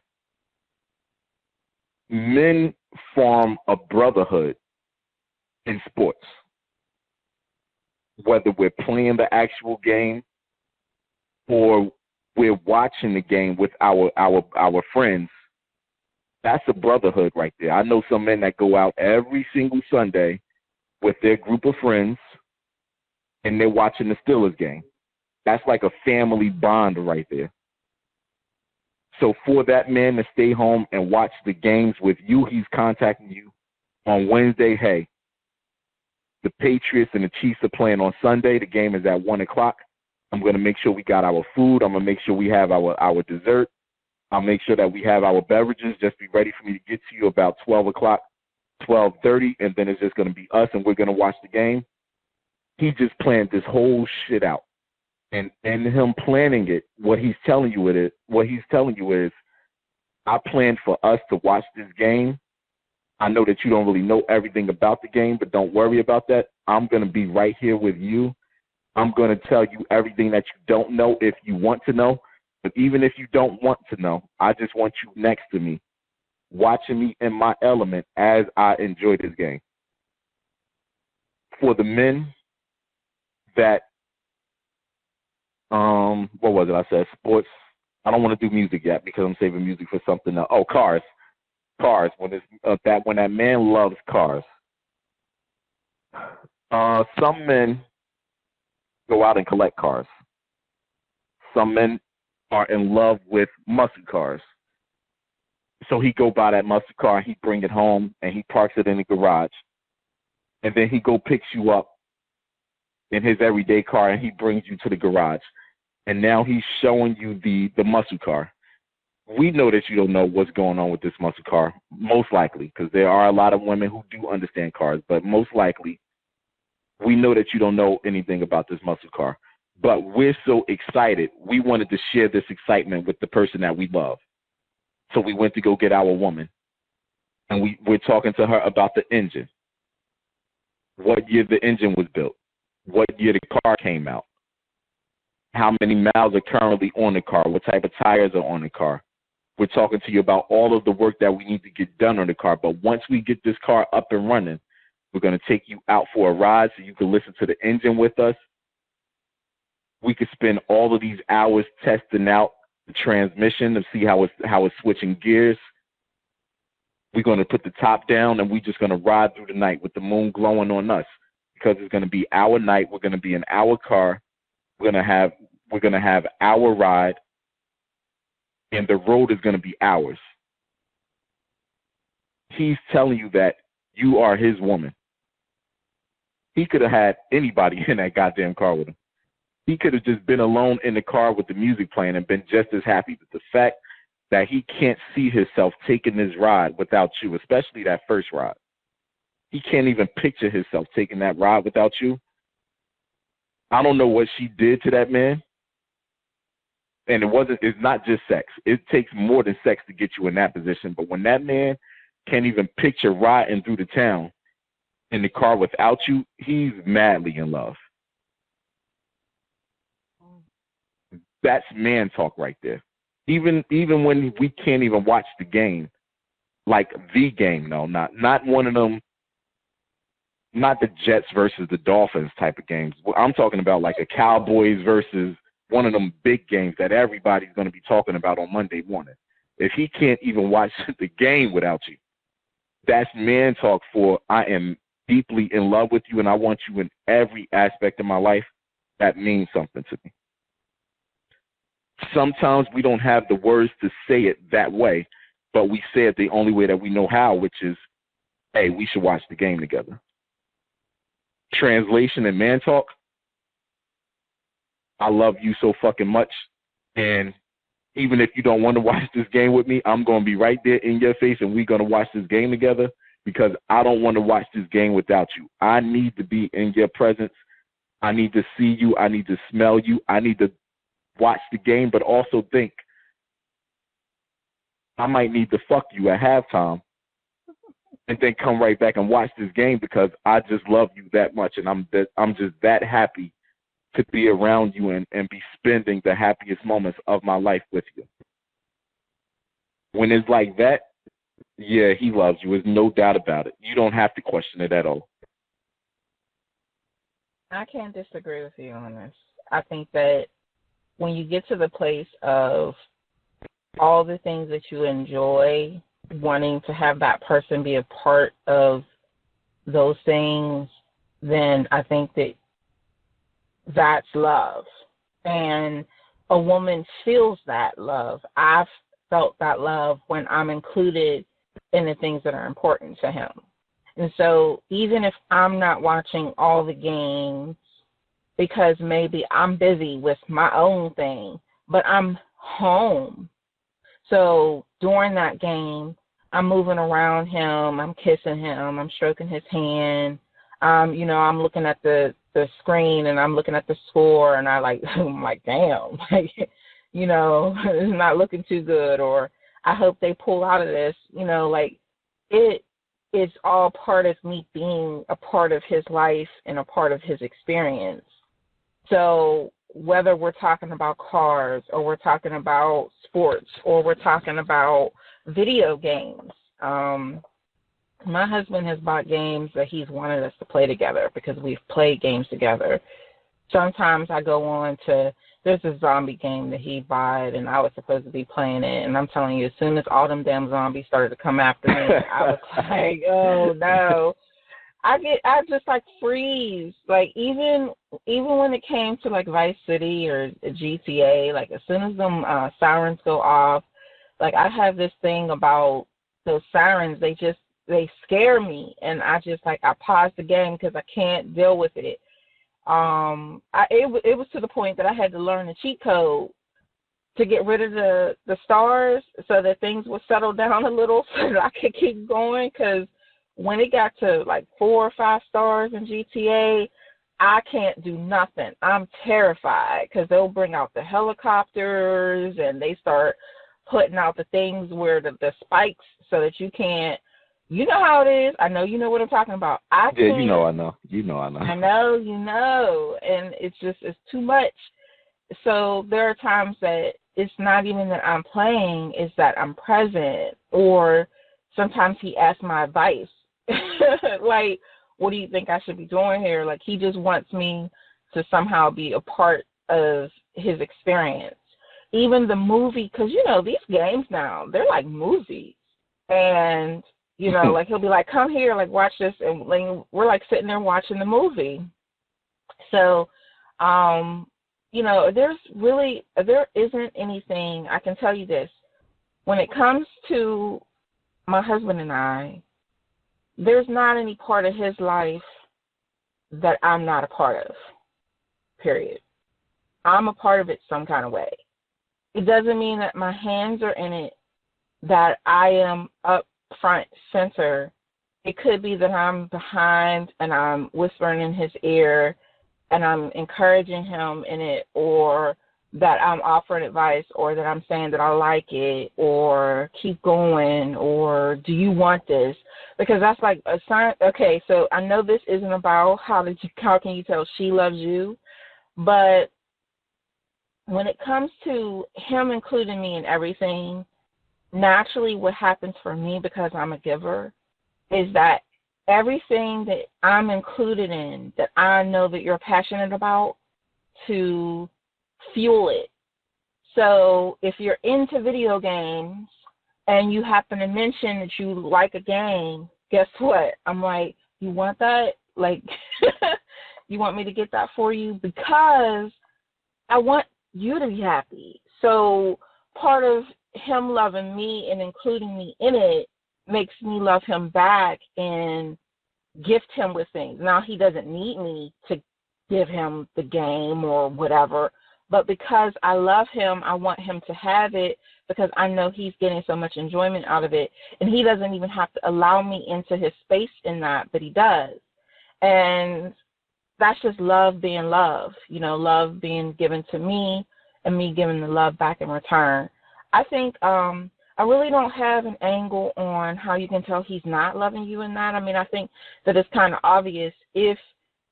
Men form a brotherhood in sports, whether we're playing the actual game or we're watching the game with our friends. That's a brotherhood right there. I know some men that go out every single Sunday with their group of friends and they're watching the Steelers game. That's like a family bond right there. So for that man to stay home and watch the games with you, he's contacting you on Wednesday. Hey, the Patriots and the Chiefs are playing on Sunday. The game is at 1 o'clock. I'm going to make sure we got our food. I'm going to make sure we have our dessert. I'll make sure that we have our beverages. Just be ready for me to get to you about 12 o'clock, 12:30, and then it's just going to be us, and we're going to watch the game. He just planned this whole shit out. And him planning it, what he's telling you is, I planned for us to watch this game. I know that you don't really know everything about the game, but don't worry about that. I'm going to be right here with you. I'm going to tell you everything that you don't know if you want to know. But even if you don't want to know, I just want you next to me, watching me in my element as I enjoy this game. For the men that, what was it? I said sports. I don't want to do music yet because I'm saving music for something else. Oh, cars. When that man loves cars. Some men go out and collect cars. Some men are in love with muscle cars. So he go buy that muscle car, he bring it home, and he parks it in the garage. And then he go picks you up in his everyday car, and he brings you to the garage. And now he's showing you the muscle car. We know that you don't know what's going on with this muscle car, most likely, because there are a lot of women who do understand cars, but most likely, we know that you don't know anything about this muscle car. But we're so excited, we wanted to share this excitement with the person that we love. So we went to go get our woman, and we're talking to her about the engine, what year the engine was built, what year the car came out, how many miles are currently on the car, what type of tires are on the car. We're talking to you about all of the work that we need to get done on the car. But once we get this car up and running, we're going to take you out for a ride so you can listen to the engine with us. We could spend all of these hours testing out the transmission to see how it's switching gears. We're going to put the top down, and we're just going to ride through the night with the moon glowing on us because it's going to be our night. We're going to be in our car. We're going to have our ride, and the road is going to be ours. He's telling you that you are his woman. He could have had anybody in that goddamn car with him. He could have just been alone in the car with the music playing and been just as happy. But the fact that he can't see himself taking this ride without you, especially that first ride. He can't even picture himself taking that ride without you. I don't know what she did to that man. And it's not just sex. It takes more than sex to get you in that position. But when that man can't even picture riding through the town in the car without you, he's madly in love. That's man talk right there. Even when we can't even watch the game, like the game, though, not one of them, not the Jets versus the Dolphins type of games. I'm talking about like a Cowboys versus one of them big games that everybody's going to be talking about on Monday morning. If he can't even watch the game without you, that's man talk for I am deeply in love with you and I want you in every aspect of my life. That means something to me. Sometimes we don't have the words to say it that way, but we say it the only way that we know how, which is, hey, we should watch the game together. Translation and man talk, I love you so fucking much, and even if you don't want to watch this game with me, I'm going to be right there in your face, and we're going to watch this game together because I don't want to watch this game without you. I need to be in your presence. I need to see you. I need to smell you. I need to watch the game, but also think I might need to fuck you at halftime and then come right back and watch this game because I just love you that much, and I'm just that happy to be around you and be spending the happiest moments of my life with you. When it's like that, yeah, he loves you. There's no doubt about it. You don't have to question it at all. I can't disagree with you on this. I think that when you get to the place of all the things that you enjoy, wanting to have that person be a part of those things, then I think that that's love. And a woman feels that love. I've felt that love when I'm included in the things that are important to him. And so even if I'm not watching all the games because maybe I'm busy with my own thing, but I'm home. So during that game, I'm moving around him, I'm kissing him, I'm stroking his hand. I'm looking at the screen and I'm looking at the score and I'm like, damn, it's not looking too good, or I hope they pull out of this, it's all part of me being a part of his life and a part of his experience. So whether we're talking about cars or we're talking about sports or we're talking about video games, my husband has bought games that he's wanted us to play together because we've played games together. Sometimes I go on to, there's a zombie game that he bought and I was supposed to be playing it, and I'm telling you, as soon as all them damn zombies started to come after me, I was like, oh no. I just like freeze. Like even when it came to like Vice City or GTA, like as soon as them sirens go off, like I have this thing about those sirens. They scare me, and I pause the game because I can't deal with it. It was to the point that I had to learn the cheat code to get rid of the stars so that things would settle down a little so that I could keep going, because when it got to like 4 or 5 stars in GTA, I can't do nothing. I'm terrified because they'll bring out the helicopters and they start putting out the things where the spikes so that you can't. You know how it is. I know you know what I'm talking about. I know. I know, you know. And it's too much. So there are times that it's not even that I'm playing, it's that I'm present. Or sometimes he asks my advice. Like, what do you think I should be doing here? Like, he just wants me to somehow be a part of his experience. Even the movie, because, these games now, they're like movies. And like he'll be like, come here, like watch this, and like, we're like sitting there watching the movie. So, there isn't anything. I can tell you this: when it comes to my husband and I, there's not any part of his life that I'm not a part of. Period. I'm a part of it some kind of way. It doesn't mean that my hands are in it, that I am up front center. It could be that I'm behind and I'm whispering in his ear and I'm encouraging him in it, or that I'm offering advice, or that I'm saying that I like it, or keep going, or do you want this? Because that's like a sign. Okay, so I know this isn't about how can you tell she loves you, but when it comes to him including me in everything, naturally what happens for me, because I'm a giver, is that everything that I'm included in, that I know that you're passionate about, to fuel it. So if you're into video games and you happen to mention that you like a game, guess what? I'm like, you want that? Like, you want me to get that for you? Because I want you to be happy. So part of him loving me and including me in it makes me love him back and gift him with things. Now, he doesn't need me to give him the game or whatever, but because I love him, I want him to have it, because I know he's getting so much enjoyment out of it, and he doesn't even have to allow me into his space in that, but he does. And that's just love being love, love being given to me and me giving the love back in return. I think I really don't have an angle on how you can tell he's not loving you in that. I mean, I think that it's kind of obvious if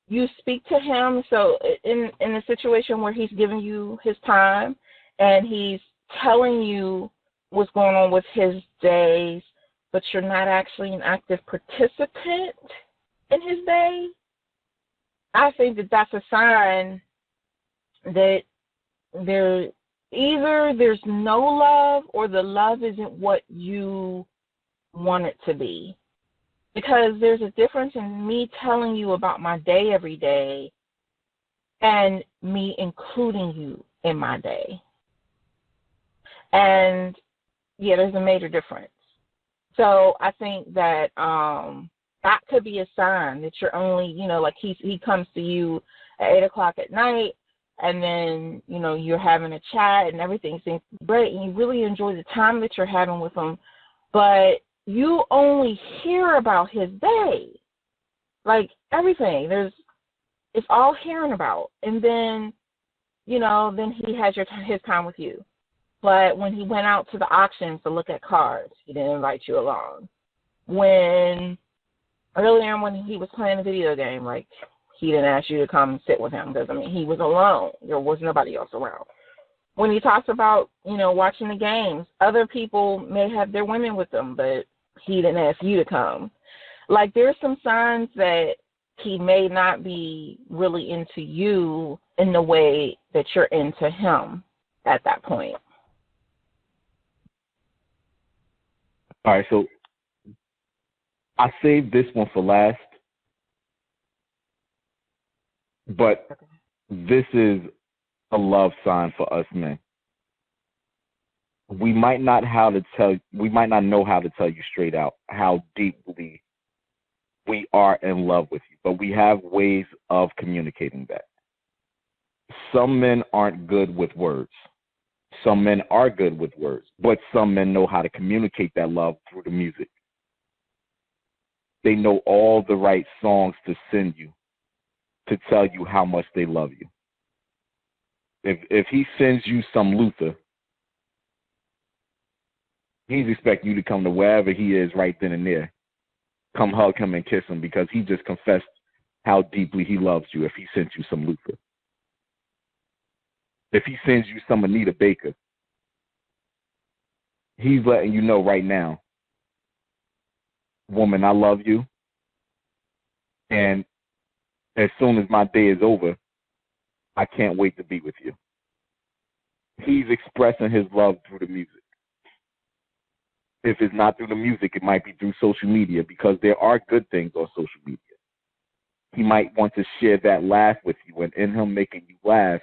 you speak to him. So in a situation where he's giving you his time and he's telling you what's going on with his days, but you're not actually an active participant in his day, I think that that's a sign that either there's no love or the love isn't what you want it to be. Because there's a difference in me telling you about my day every day and me including you in my day. And yeah, there's a major difference. So I think that that could be a sign that you're only, like he comes to you at 8 o'clock at night, and then, you're having a chat and everything seems great, and you really enjoy the time that you're having with him, but you only hear about his day, like everything. It's all hearing about, and then, then he has his time with you. But when he went out to the auctions to look at cars, he didn't invite you along. When earlier when he was playing a video game, like, he didn't ask you to come sit with him because, he was alone. There was nobody else around. When he talks about, watching the games, other people may have their women with them, but he didn't ask you to come. Like, there's some signs that he may not be really into you in the way that you're into him at that point. All right, so I saved this one for last, but this is a love sign for us men. We might not know how to tell you straight out how deeply we are in love with you, but we have ways of communicating that. Some men aren't good with words. Some men are good with words, but some men know how to communicate that love through the music. They know all the right songs to send you to tell you how much they love you. If he sends you some Luther, he's expecting you to come to wherever he is right then and there. Come hug him and kiss him, because he just confessed how deeply he loves you if he sent you some Luther. If he sends you some Anita Baker, he's letting you know right now, woman, I love you. And as soon as my day is over, I can't wait to be with you. He's expressing his love through the music. If it's not through the music, it might be through social media, because there are good things on social media. He might want to share that laugh with you, and in him making you laugh,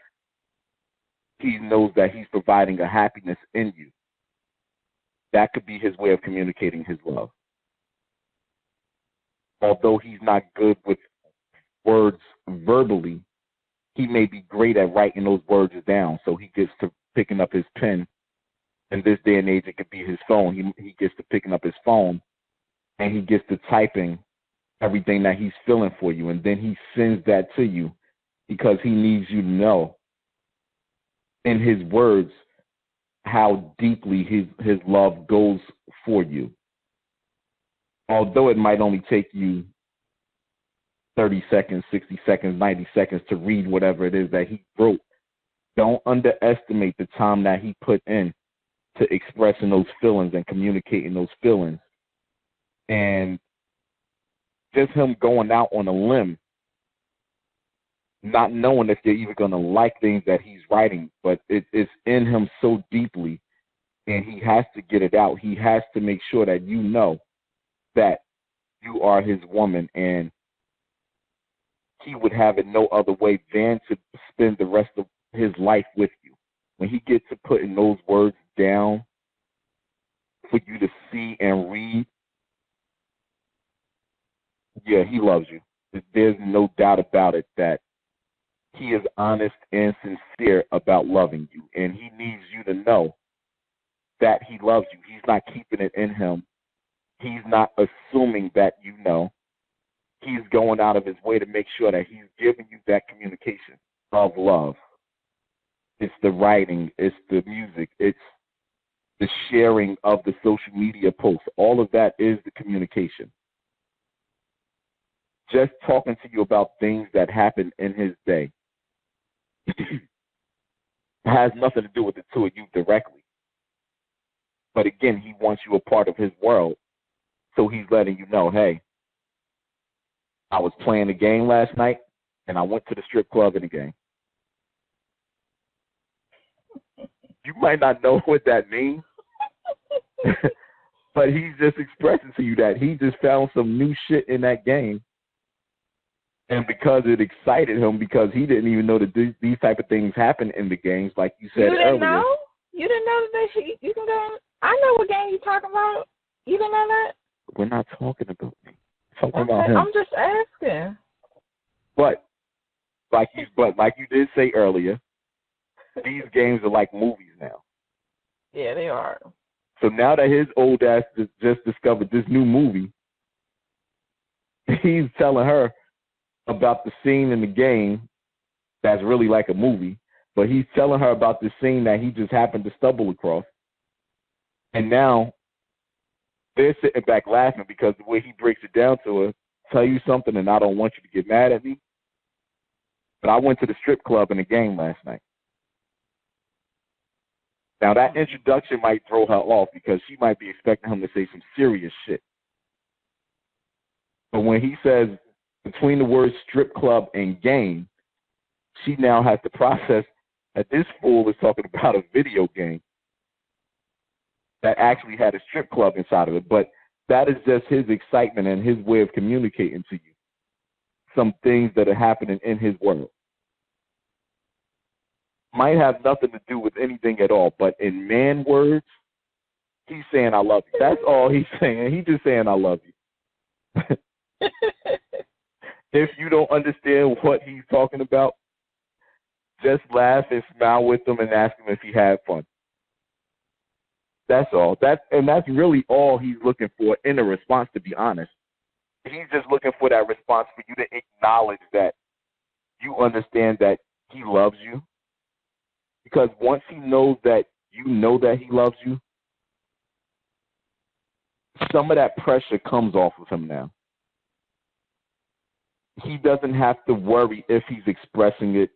he knows that he's providing a happiness in you. That could be his way of communicating his love. Although he's not good with words verbally, he may be great at writing those words down. So he gets to picking up his pen. In this day and age, it could be his phone. He gets to picking up his phone, and he gets to typing everything that he's feeling for you. And then he sends that to you because he needs you to know in his words how deeply his love goes for you. Although it might only take you 30 seconds, 60 seconds, 90 seconds to read whatever it is that he wrote, don't underestimate the time that he put in to expressing those feelings and communicating those feelings. And just him going out on a limb, not knowing if they're even going to like things that he's writing, but it's in him so deeply, and he has to get it out. He has to make sure that you know that you are his woman, and he would have it no other way than to spend the rest of his life with you. When he gets to putting those words down for you to see and read, yeah, he loves you. There's no doubt about it that he is honest and sincere about loving you, and he needs you to know that he loves you. He's not keeping it in him. He's not assuming that you know. He's going out of his way to make sure that he's giving you that communication of love. It's the writing, it's the music, it's the sharing of the social media posts. All of that is the communication. just talking to you about things that happened in his day. It has nothing to do with the two of you directly. But again, he wants you a part of his world. So he's letting you know, hey, I was playing a game last night, and I went to the strip club in the game. You might not know what that means, but he's just expressing to you that he just found some new shit in that game. And because it excited him, because he didn't even know that these type of things happen in the games, like you said earlier. You didn't know? You didn't know that you can go. I know what game you're talking about. You didn't know that? We're not talking about me. We're talking about him. I'm just asking. But like you did say earlier, these games are like movies now. Yeah, they are. So now that his old ass just discovered this new movie, he's telling her about the scene in the game that's really like a movie, but he's telling her about the scene that he just happened to stumble across. And now they're sitting back laughing because the way he breaks it down to her, tell you something and I don't want you to get mad at me, but I went to the strip club in a game last night. Now that introduction might throw her off because she might be expecting him to say some serious shit. But when he says between the words strip club and game, she now has to process that this fool is talking about a video game that actually had a strip club inside of it. But that is just his excitement and his way of communicating to you some things that are happening in his world. Might have nothing to do with anything at all, but in man words, he's saying I love you. That's all he's saying. He's just saying I love you. If you don't understand what he's talking about, just laugh and smile with him and ask him if he had fun. That's all. That's really all he's looking for in a response, to be honest. He's just looking for that response for you to acknowledge that you understand that he loves you. Because once he knows that you know that he loves you, some of that pressure comes off of him now. He doesn't have to worry if he's expressing it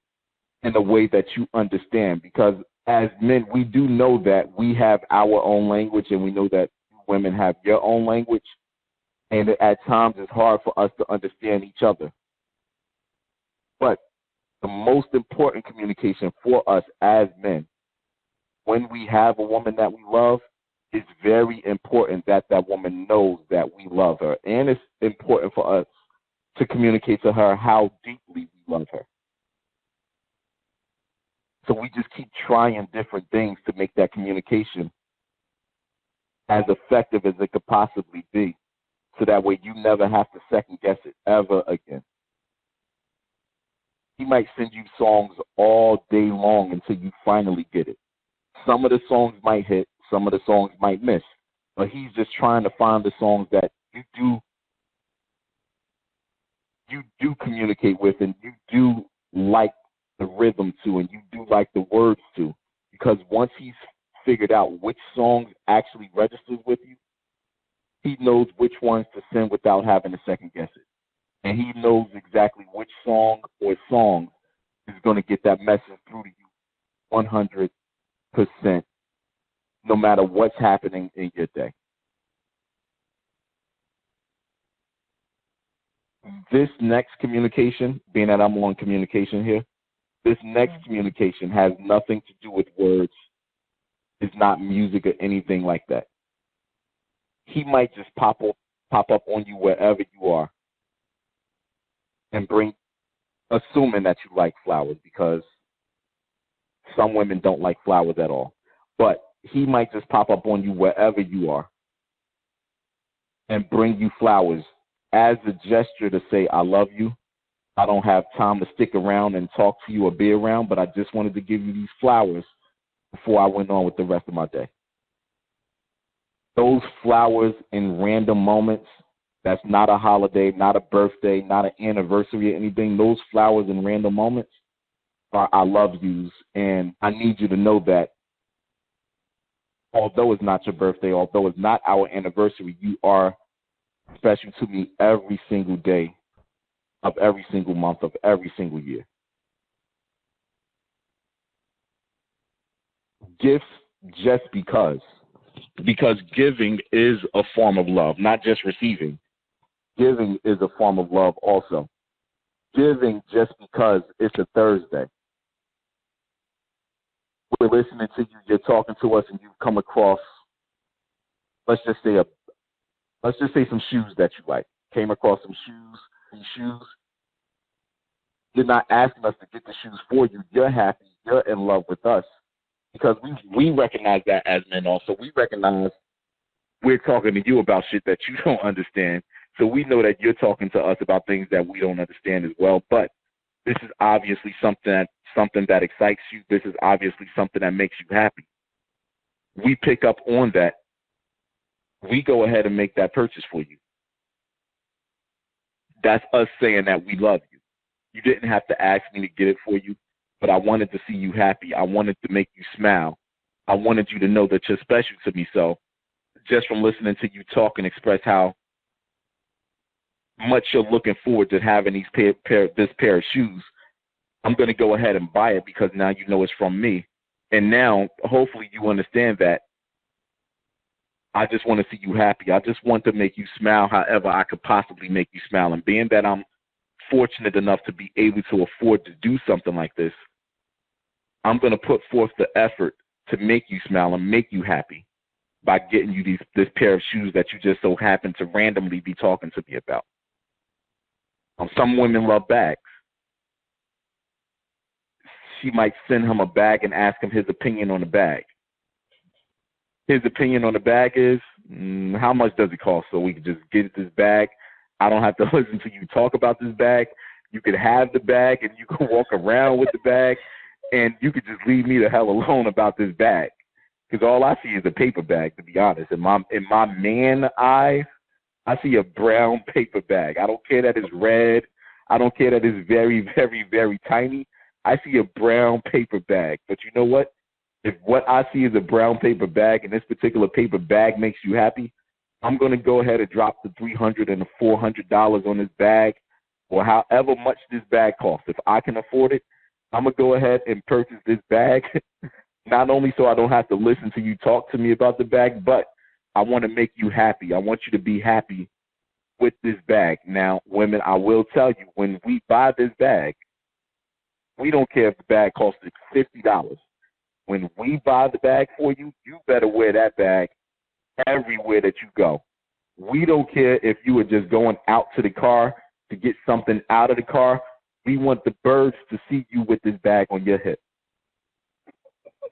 in a way that you understand, because as men, we do know that we have our own language, and we know that women have your own language, and at times it's hard for us to understand each other. But the most important communication for us as men, when we have a woman that we love, it's very important that that woman knows that we love her. And it's important for us to communicate to her how deeply we love her. So we just keep trying different things to make that communication as effective as it could possibly be, so that way you never have to second guess it ever again. He might send you songs all day long until you finally get it. Some of the songs might hit, some of the songs might miss, but he's just trying to find the songs that you do communicate with, and you do like the rhythm to, and you do like the words to, because once he's figured out which songs actually registers with you, he knows which ones to send without having to second guess it. And he knows exactly which song or songs is going to get that message through to you 100%, no matter what's happening in your day. This next communication, being that I'm on communication here, this next communication has nothing to do with words. It's not music or anything like that. He might just pop up on you wherever you are and bring, assuming that you like flowers, because some women don't like flowers at all. But he might just pop up on you wherever you are and bring you flowers as a gesture to say, I love you. I don't have time to stick around and talk to you or be around, but I just wanted to give you these flowers before I went on with the rest of my day. Those flowers in random moments, that's not a holiday, not a birthday, not an anniversary or anything. Those flowers in random moments are I love yous, and I need you to know that although it's not your birthday, although it's not our anniversary, you are special to me every single day of every single month of every single year. Gifts just because giving is a form of love, not just receiving. Giving is a form of love also. Giving just because it's a Thursday. We're listening to you, you're talking to us, and you've come across, let's just say some shoes that you like. Came across some shoes. You're not asking us to get the shoes for you. You're happy. You're in love with us. Because we recognize that as men also. We recognize we're talking to you about shit that you don't understand. So we know that you're talking to us about things that we don't understand as well. But this is obviously something that excites you. This is obviously something that makes you happy. We pick up on that. We go ahead and make that purchase for you. That's us saying that we love you. You didn't have to ask me to get it for you, but I wanted to see you happy. I wanted to make you smile. I wanted you to know that you're special to me. So just from listening to you talk and express how much you're looking forward to having this pair of shoes, I'm going to go ahead and buy it because now you know it's from me. And now, hopefully, you understand that I just want to see you happy. I just want to make you smile however I could possibly make you smile. And being that I'm fortunate enough to be able to afford to do something like this, I'm going to put forth the effort to make you smile and make you happy by getting you this pair of shoes that you just so happen to randomly be talking to me about. Some women love bags. She might send him a bag and ask him his opinion on the bag. His opinion on the bag is, how much does it cost? So we can just get this bag. I don't have to listen to you talk about this bag. You could have the bag and you can walk around with the bag, and you could just leave me the hell alone about this bag. Because all I see is a paper bag, to be honest. In my man eyes, I see a brown paper bag. I don't care that it's red. I don't care that it's very, very, very tiny. I see a brown paper bag. But you know what? If what I see is a brown paper bag and this particular paper bag makes you happy, I'm going to go ahead and drop the $300 and the $400 on this bag, or however much this bag costs. If I can afford it, I'm going to go ahead and purchase this bag, not only so I don't have to listen to you talk to me about the bag, but I want to make you happy. I want you to be happy with this bag. Now, women, I will tell you, when we buy this bag, we don't care if the bag costs $50. When we buy the bag for you, you better wear that bag everywhere that you go. We don't care if you are just going out to the car to get something out of the car. We want the birds to see you with this bag on your hip.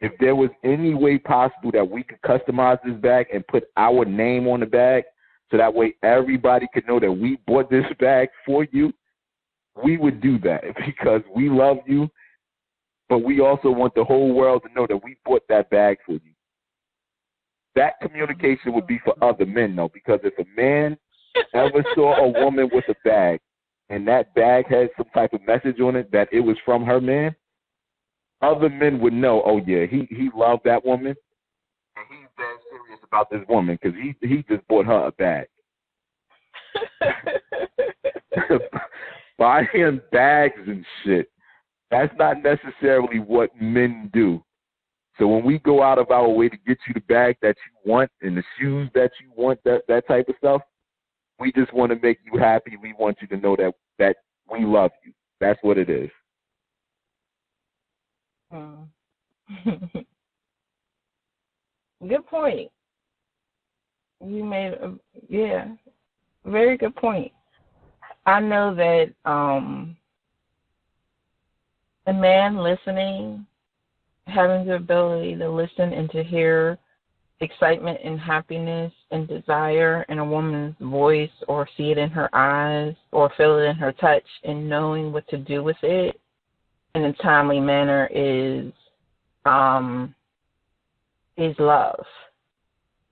If there was any way possible that we could customize this bag and put our name on the bag so that way everybody could know that we bought this bag for you, we would do that because we love you, but we also want the whole world to know that we bought that bag for you. That communication would be for other men, though, because if a man ever saw a woman with a bag and that bag had some type of message on it that it was from her man, other men would know, oh, yeah, he loved that woman, and he's dead serious about this woman because he just bought her a bag. Buying bags and shit, that's not necessarily what men do. So when we go out of our way to get you the bag that you want and the shoes that you want, that type of stuff, we just want to make you happy. We want you to know that we love you. That's what it is. Good point. You made very good point. I know that a man listening, having the ability to listen and to hear excitement and happiness and desire in a woman's voice, or see it in her eyes, or feel it in her touch, and knowing what to do with it in a timely manner is love.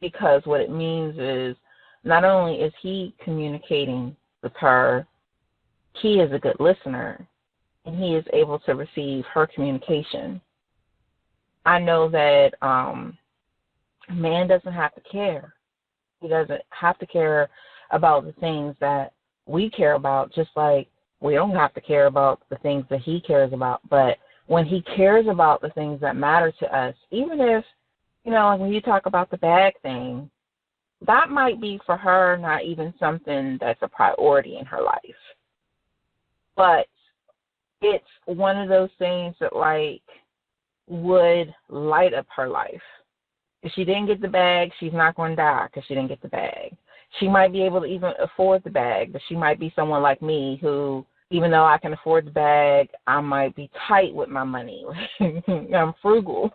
Because what it means is not only is he communicating with her, he is a good listener, and he is able to receive her communication. I know that a man doesn't have to care. He doesn't have to care about the things that we care about, just like We don't have to care about the things that he cares about, but when he cares about the things that matter to us, even if, like when you talk about the bag thing, that might be for her not even something that's a priority in her life. But it's one of those things that, like, would light up her life. If she didn't get the bag, she's not going to die because she didn't get the bag. She might be able to even afford the bag, but she might be someone like me who, even though I can afford the bag, I might be tight with my money. I'm frugal.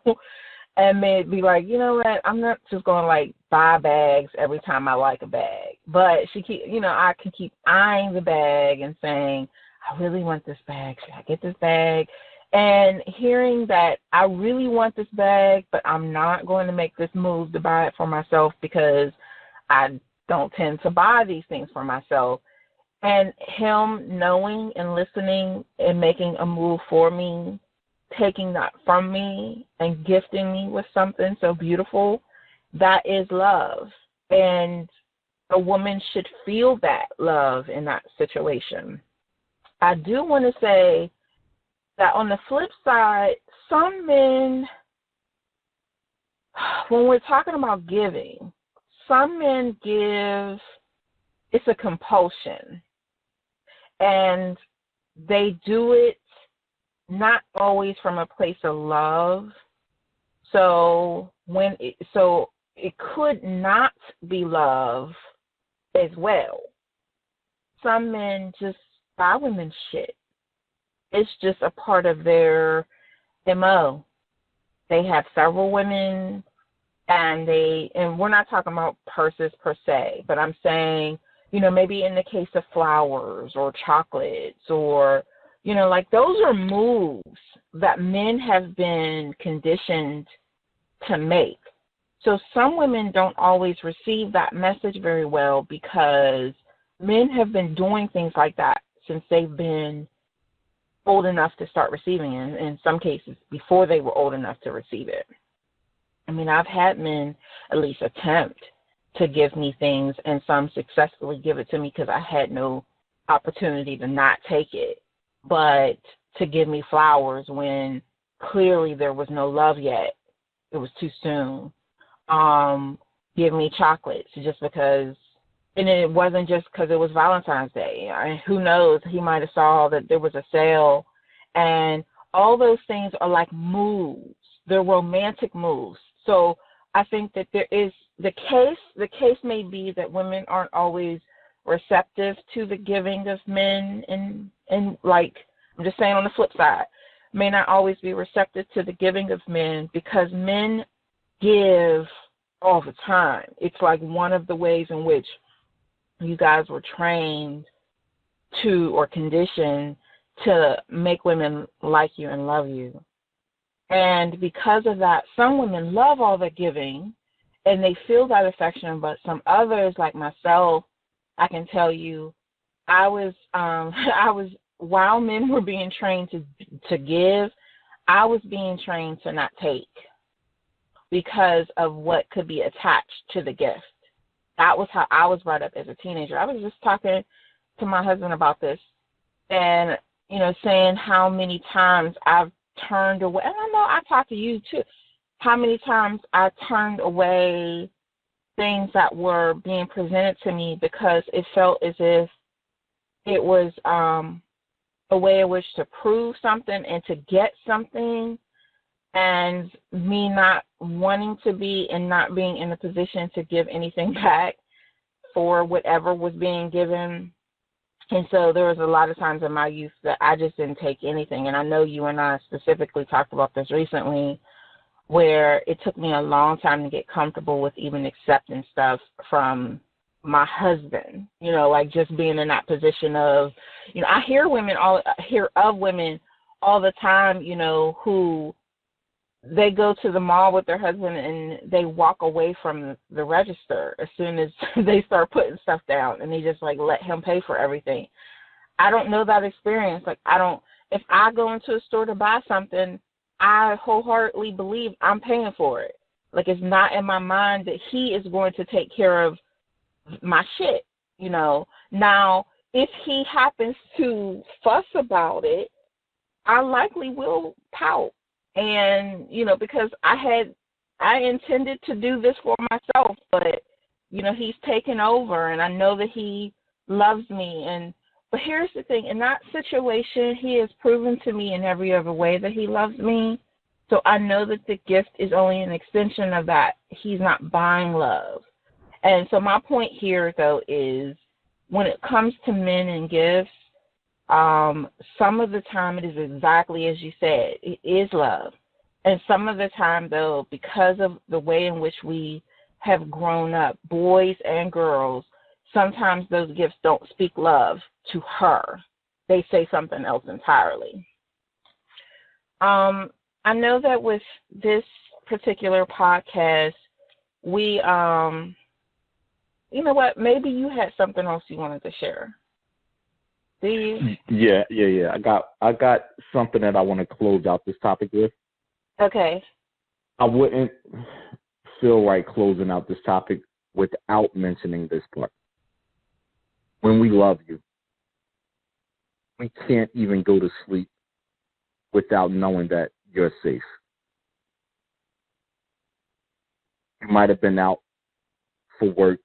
And may be like, you know what, I'm not just going to, like, buy bags every time I like a bag. But I can keep eyeing the bag and saying, I really want this bag. Should I get this bag? And hearing that I really want this bag, but I'm not going to make this move to buy it for myself because I don't tend to buy these things for myself. And him knowing and listening and making a move for me, taking that from me and gifting me with something so beautiful, that is love. And a woman should feel that love in that situation. I do want to say that on the flip side, some men, when we're talking about giving, some men give, it's a compulsion. And they do it not always from a place of love. So it could not be love as well. Some men just buy women shit. It's just a part of their MO. They have several women, and we're not talking about purses per se, but I'm saying, maybe in the case of flowers or chocolates or, like those are moves that men have been conditioned to make. So some women don't always receive that message very well because men have been doing things like that since they've been old enough to start receiving it, in some cases before they were old enough to receive it. I mean, I've had men at least attempt to give me things, and some successfully give it to me because I had no opportunity to not take it, but to give me flowers when clearly there was no love yet. It was too soon. Give me chocolates just because, and it wasn't just because it was Valentine's Day. Who knows? He might have saw that there was a sale, and all those things are like moves. They're romantic moves. So I think that there is the case may be that women aren't always receptive to the giving of men, and like I'm just saying on the flip side, may not always be receptive to the giving of men because men give all the time. It's like one of the ways in which you guys were trained to or conditioned to make women like you and love you. And because of that, some women love all the giving and they feel that affection, but some others, like myself, I can tell you, I was while men were being trained to give, I was being trained to not take because of what could be attached to the gift. That was how I was brought up as a teenager. I was just talking to my husband about this and, saying how many times I've turned away, and I know I talk to you too, how many times I turned away things that were being presented to me because it felt as if it was a way in which to prove something and to get something, and me not wanting to be and not being in a position to give anything back for whatever was being given. And so there was a lot of times in my youth that I just didn't take anything. And I know you and I specifically talked about this recently, where it took me a long time to get comfortable with even accepting stuff from my husband, like just being in that position of, I hear of women all the time, who they go to the mall with their husband and they walk away from the register as soon as they start putting stuff down, and they just like let him pay for everything. I don't know that experience. Like if I go into a store to buy something, I wholeheartedly believe I'm paying for it. Like it's not in my mind that he is going to take care of my shit, Now, if he happens to fuss about it, I likely will pout. And, because I intended to do this for myself, but, he's taken over, and I know that he loves me. But here's the thing. In that situation, he has proven to me in every other way that he loves me. So I know that the gift is only an extension of that. He's not buying love. And so my point here, though, is when it comes to men and gifts, some of the time it is exactly as you said. It is love. And some of the time, though, because of the way in which we have grown up, boys and girls, sometimes those gifts don't speak love to her. They say something else entirely. I know that with this particular podcast, we, you know what, maybe you had something else you wanted to share. Do you? Yeah. I got something that I want to close out this topic with. Okay. I wouldn't feel right closing out this topic without mentioning this part. When we love you, we can't even go to sleep without knowing that you're safe. You might have been out for work.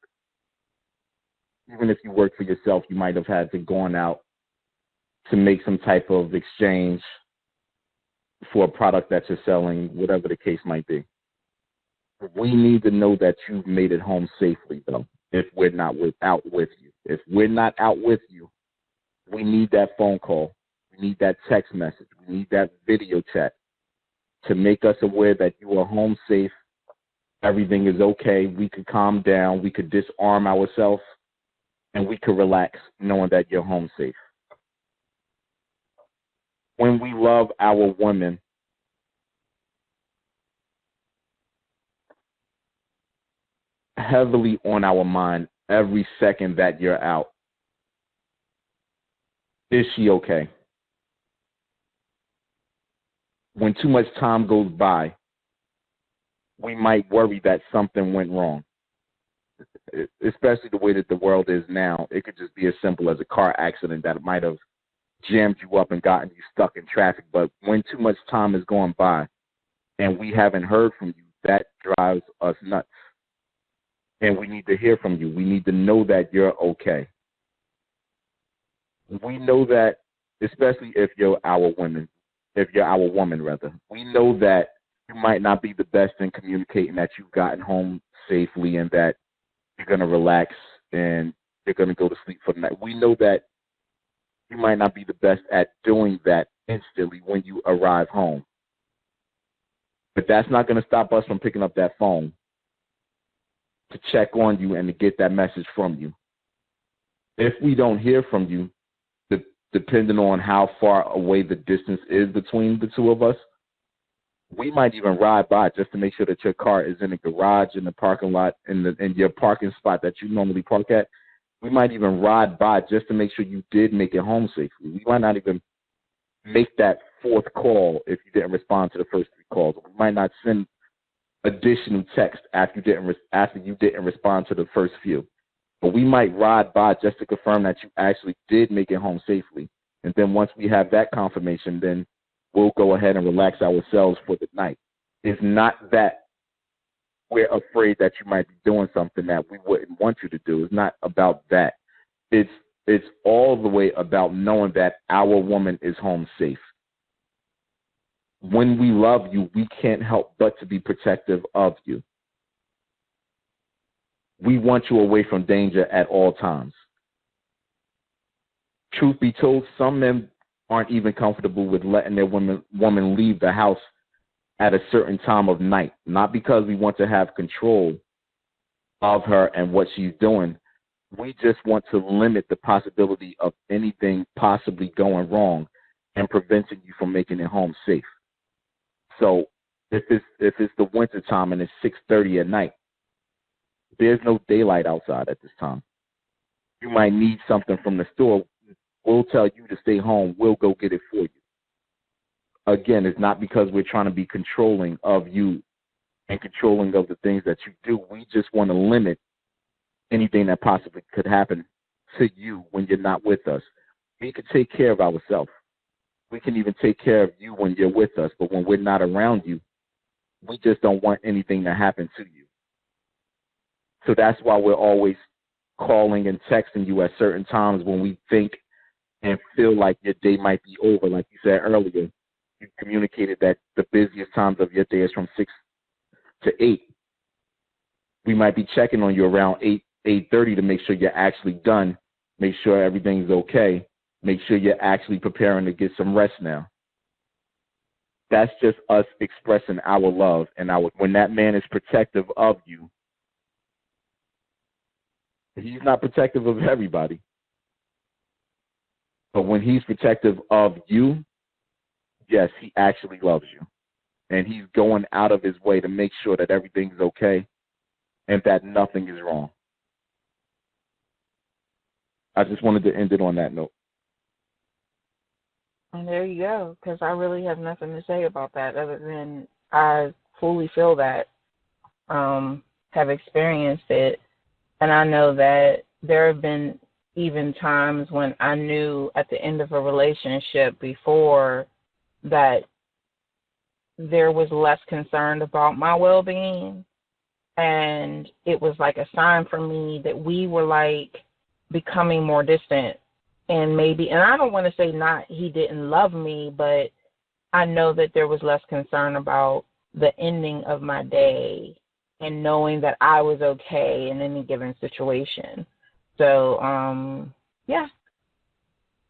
Even if you work for yourself, you might have had to gone out to make some type of exchange for a product that you're selling, whatever the case might be. We need to know that you've made it home safely, though, if we're not out with you. If we're not out with you, we need that phone call. We need that text message. We need that video chat to make us aware that you are home safe. Everything is okay. We could calm down. We could disarm ourselves, and we could relax knowing that you're home safe. When we love our women, heavily on our mind every second that you're out. Is she okay? When too much time goes by, we might worry that something went wrong. Especially the way that the world is now, it could just be as simple as a car accident that might have jammed you up and gotten you stuck in traffic. But when too much time is going by and we haven't heard from you, that drives us nuts. And we need to hear from you. We need to know that you're okay. We know that, especially if you're our woman, we know that you might not be the best in communicating that you've gotten home safely and that you're going to relax and you're going to go to sleep for the night. We know that you might not be the best at doing that instantly when you arrive home. But that's not going to stop us from picking up that phone to check on you and to get that message from you. If we don't hear from you, depending on how far away the distance is between the two of us, we might even ride by just to make sure that your car is in the garage, in the parking lot, in your parking spot that you normally park at. We might even ride by just to make sure you did make it home safely. We might not even make that fourth call if you didn't respond to the first three calls. We might not send additional text after you didn't respond to the first few. But we might ride by just to confirm that you actually did make it home safely. And then once we have that confirmation, then we'll go ahead and relax ourselves for the night. It's not that we're afraid that you might be doing something that we wouldn't want you to do. It's not about that. It's all the way about knowing that our woman is home safe. When we love you, we can't help but to be protective of you. We want you away from danger at all times. Truth be told, some men aren't even comfortable with letting their woman leave the house at a certain time of night, not because we want to have control of her and what she's doing. We just want to limit the possibility of anything possibly going wrong and preventing you from making it home safe. So if it's the winter time and it's 6:30 at night, there's no daylight outside at this time. You might need something from the store. We'll tell you to stay home. We'll go get it for you. Again, it's not because we're trying to be controlling of you and controlling of the things that you do. We just want to limit anything that possibly could happen to you when you're not with us. We can take care of ourselves. We can even take care of you when you're with us, but when we're not around you, we just don't want anything to happen to you. So that's why we're always calling and texting you at certain times when we think and feel like your day might be over. Like you said earlier, you communicated that the busiest times of your day is from 6 to 8. We might be checking on you around 8:30 to make sure you're actually done, make sure everything's okay, make sure you're actually preparing to get some rest now. That's just us expressing our love. And when that man is protective of you, he's not protective of everybody. But when he's protective of you, yes, he actually loves you. And he's going out of his way to make sure that everything's okay and that nothing is wrong. I just wanted to end it on that note. And there you go, because I really have nothing to say about that other than I fully feel that, have experienced it. And I know that there have been even times when I knew at the end of a relationship before that there was less concern about my well-being. And it was like a sign for me that we were like becoming more distant. And I don't want to say not he didn't love me, but I know that there was less concern about the ending of my day and knowing that I was okay in any given situation. So, yeah,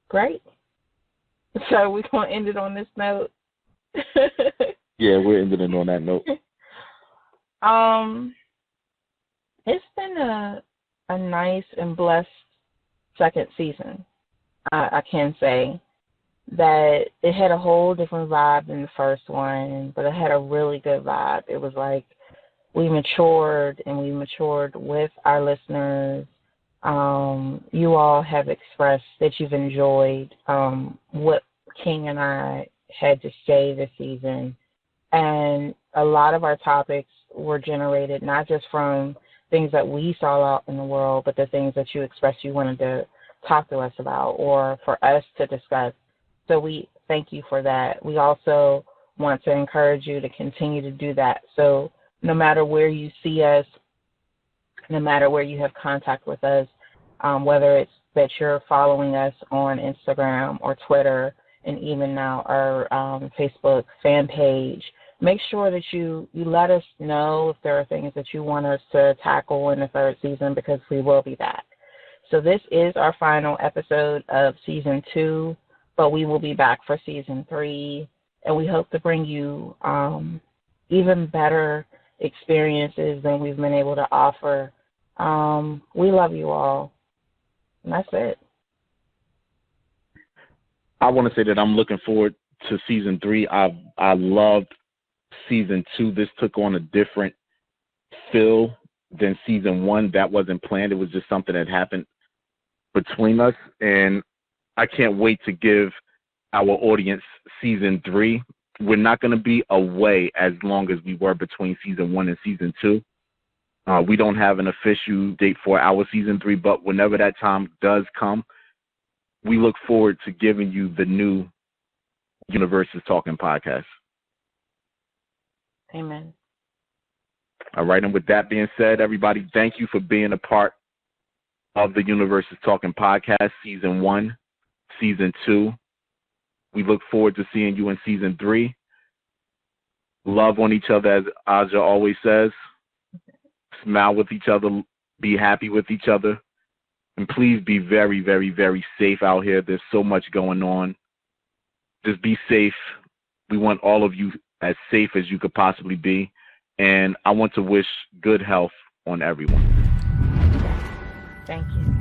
great. So we're going to end it on this note. Yeah, we're ending it on that note. It's been a nice and blessed second season. I can say that it had a whole different vibe than the first one, but it had a really good vibe. It was like we matured, and we matured with our listeners. You all have expressed that you've enjoyed what King and I had to say this season. And a lot of our topics were generated not just from things that we saw out in the world, but the things that you expressed you wanted to talk to us about or for us to discuss. So we thank you for that. We also want to encourage you to continue to do that. So no matter where you see us, no matter where you have contact with us, whether it's that you're following us on Instagram or Twitter, and even now our Facebook fan page, make sure that you let us know if there are things that you want us to tackle in the third season, because we will be back. So this is our final episode of season 2, but we will be back for season 3, and we hope to bring you even better experiences than we've been able to offer. We love you all, and that's it. I want to say that I'm looking forward to season 3. I loved season 2. This took on a different feel than season 1. That wasn't planned. It was just something that happened between us, and I can't wait to give our audience season 3. We're not going to be away as long as we were between season 1 and season 2. We don't have an official date for our season 3, but whenever that time does come, we look forward to giving you the new Universe is Talking podcast. Amen. All right, and with that being said, everybody, thank you for being a part of the Universe is Talking podcast, season 1, season 2. We look forward to seeing you in season 3. Love on each other, as Aja always says. Smile with each other. Be happy with each other. And please be very, very, very safe out here. There's so much going on. Just be safe. We want all of you as safe as you could possibly be. And I want to wish good health on everyone. Thank you.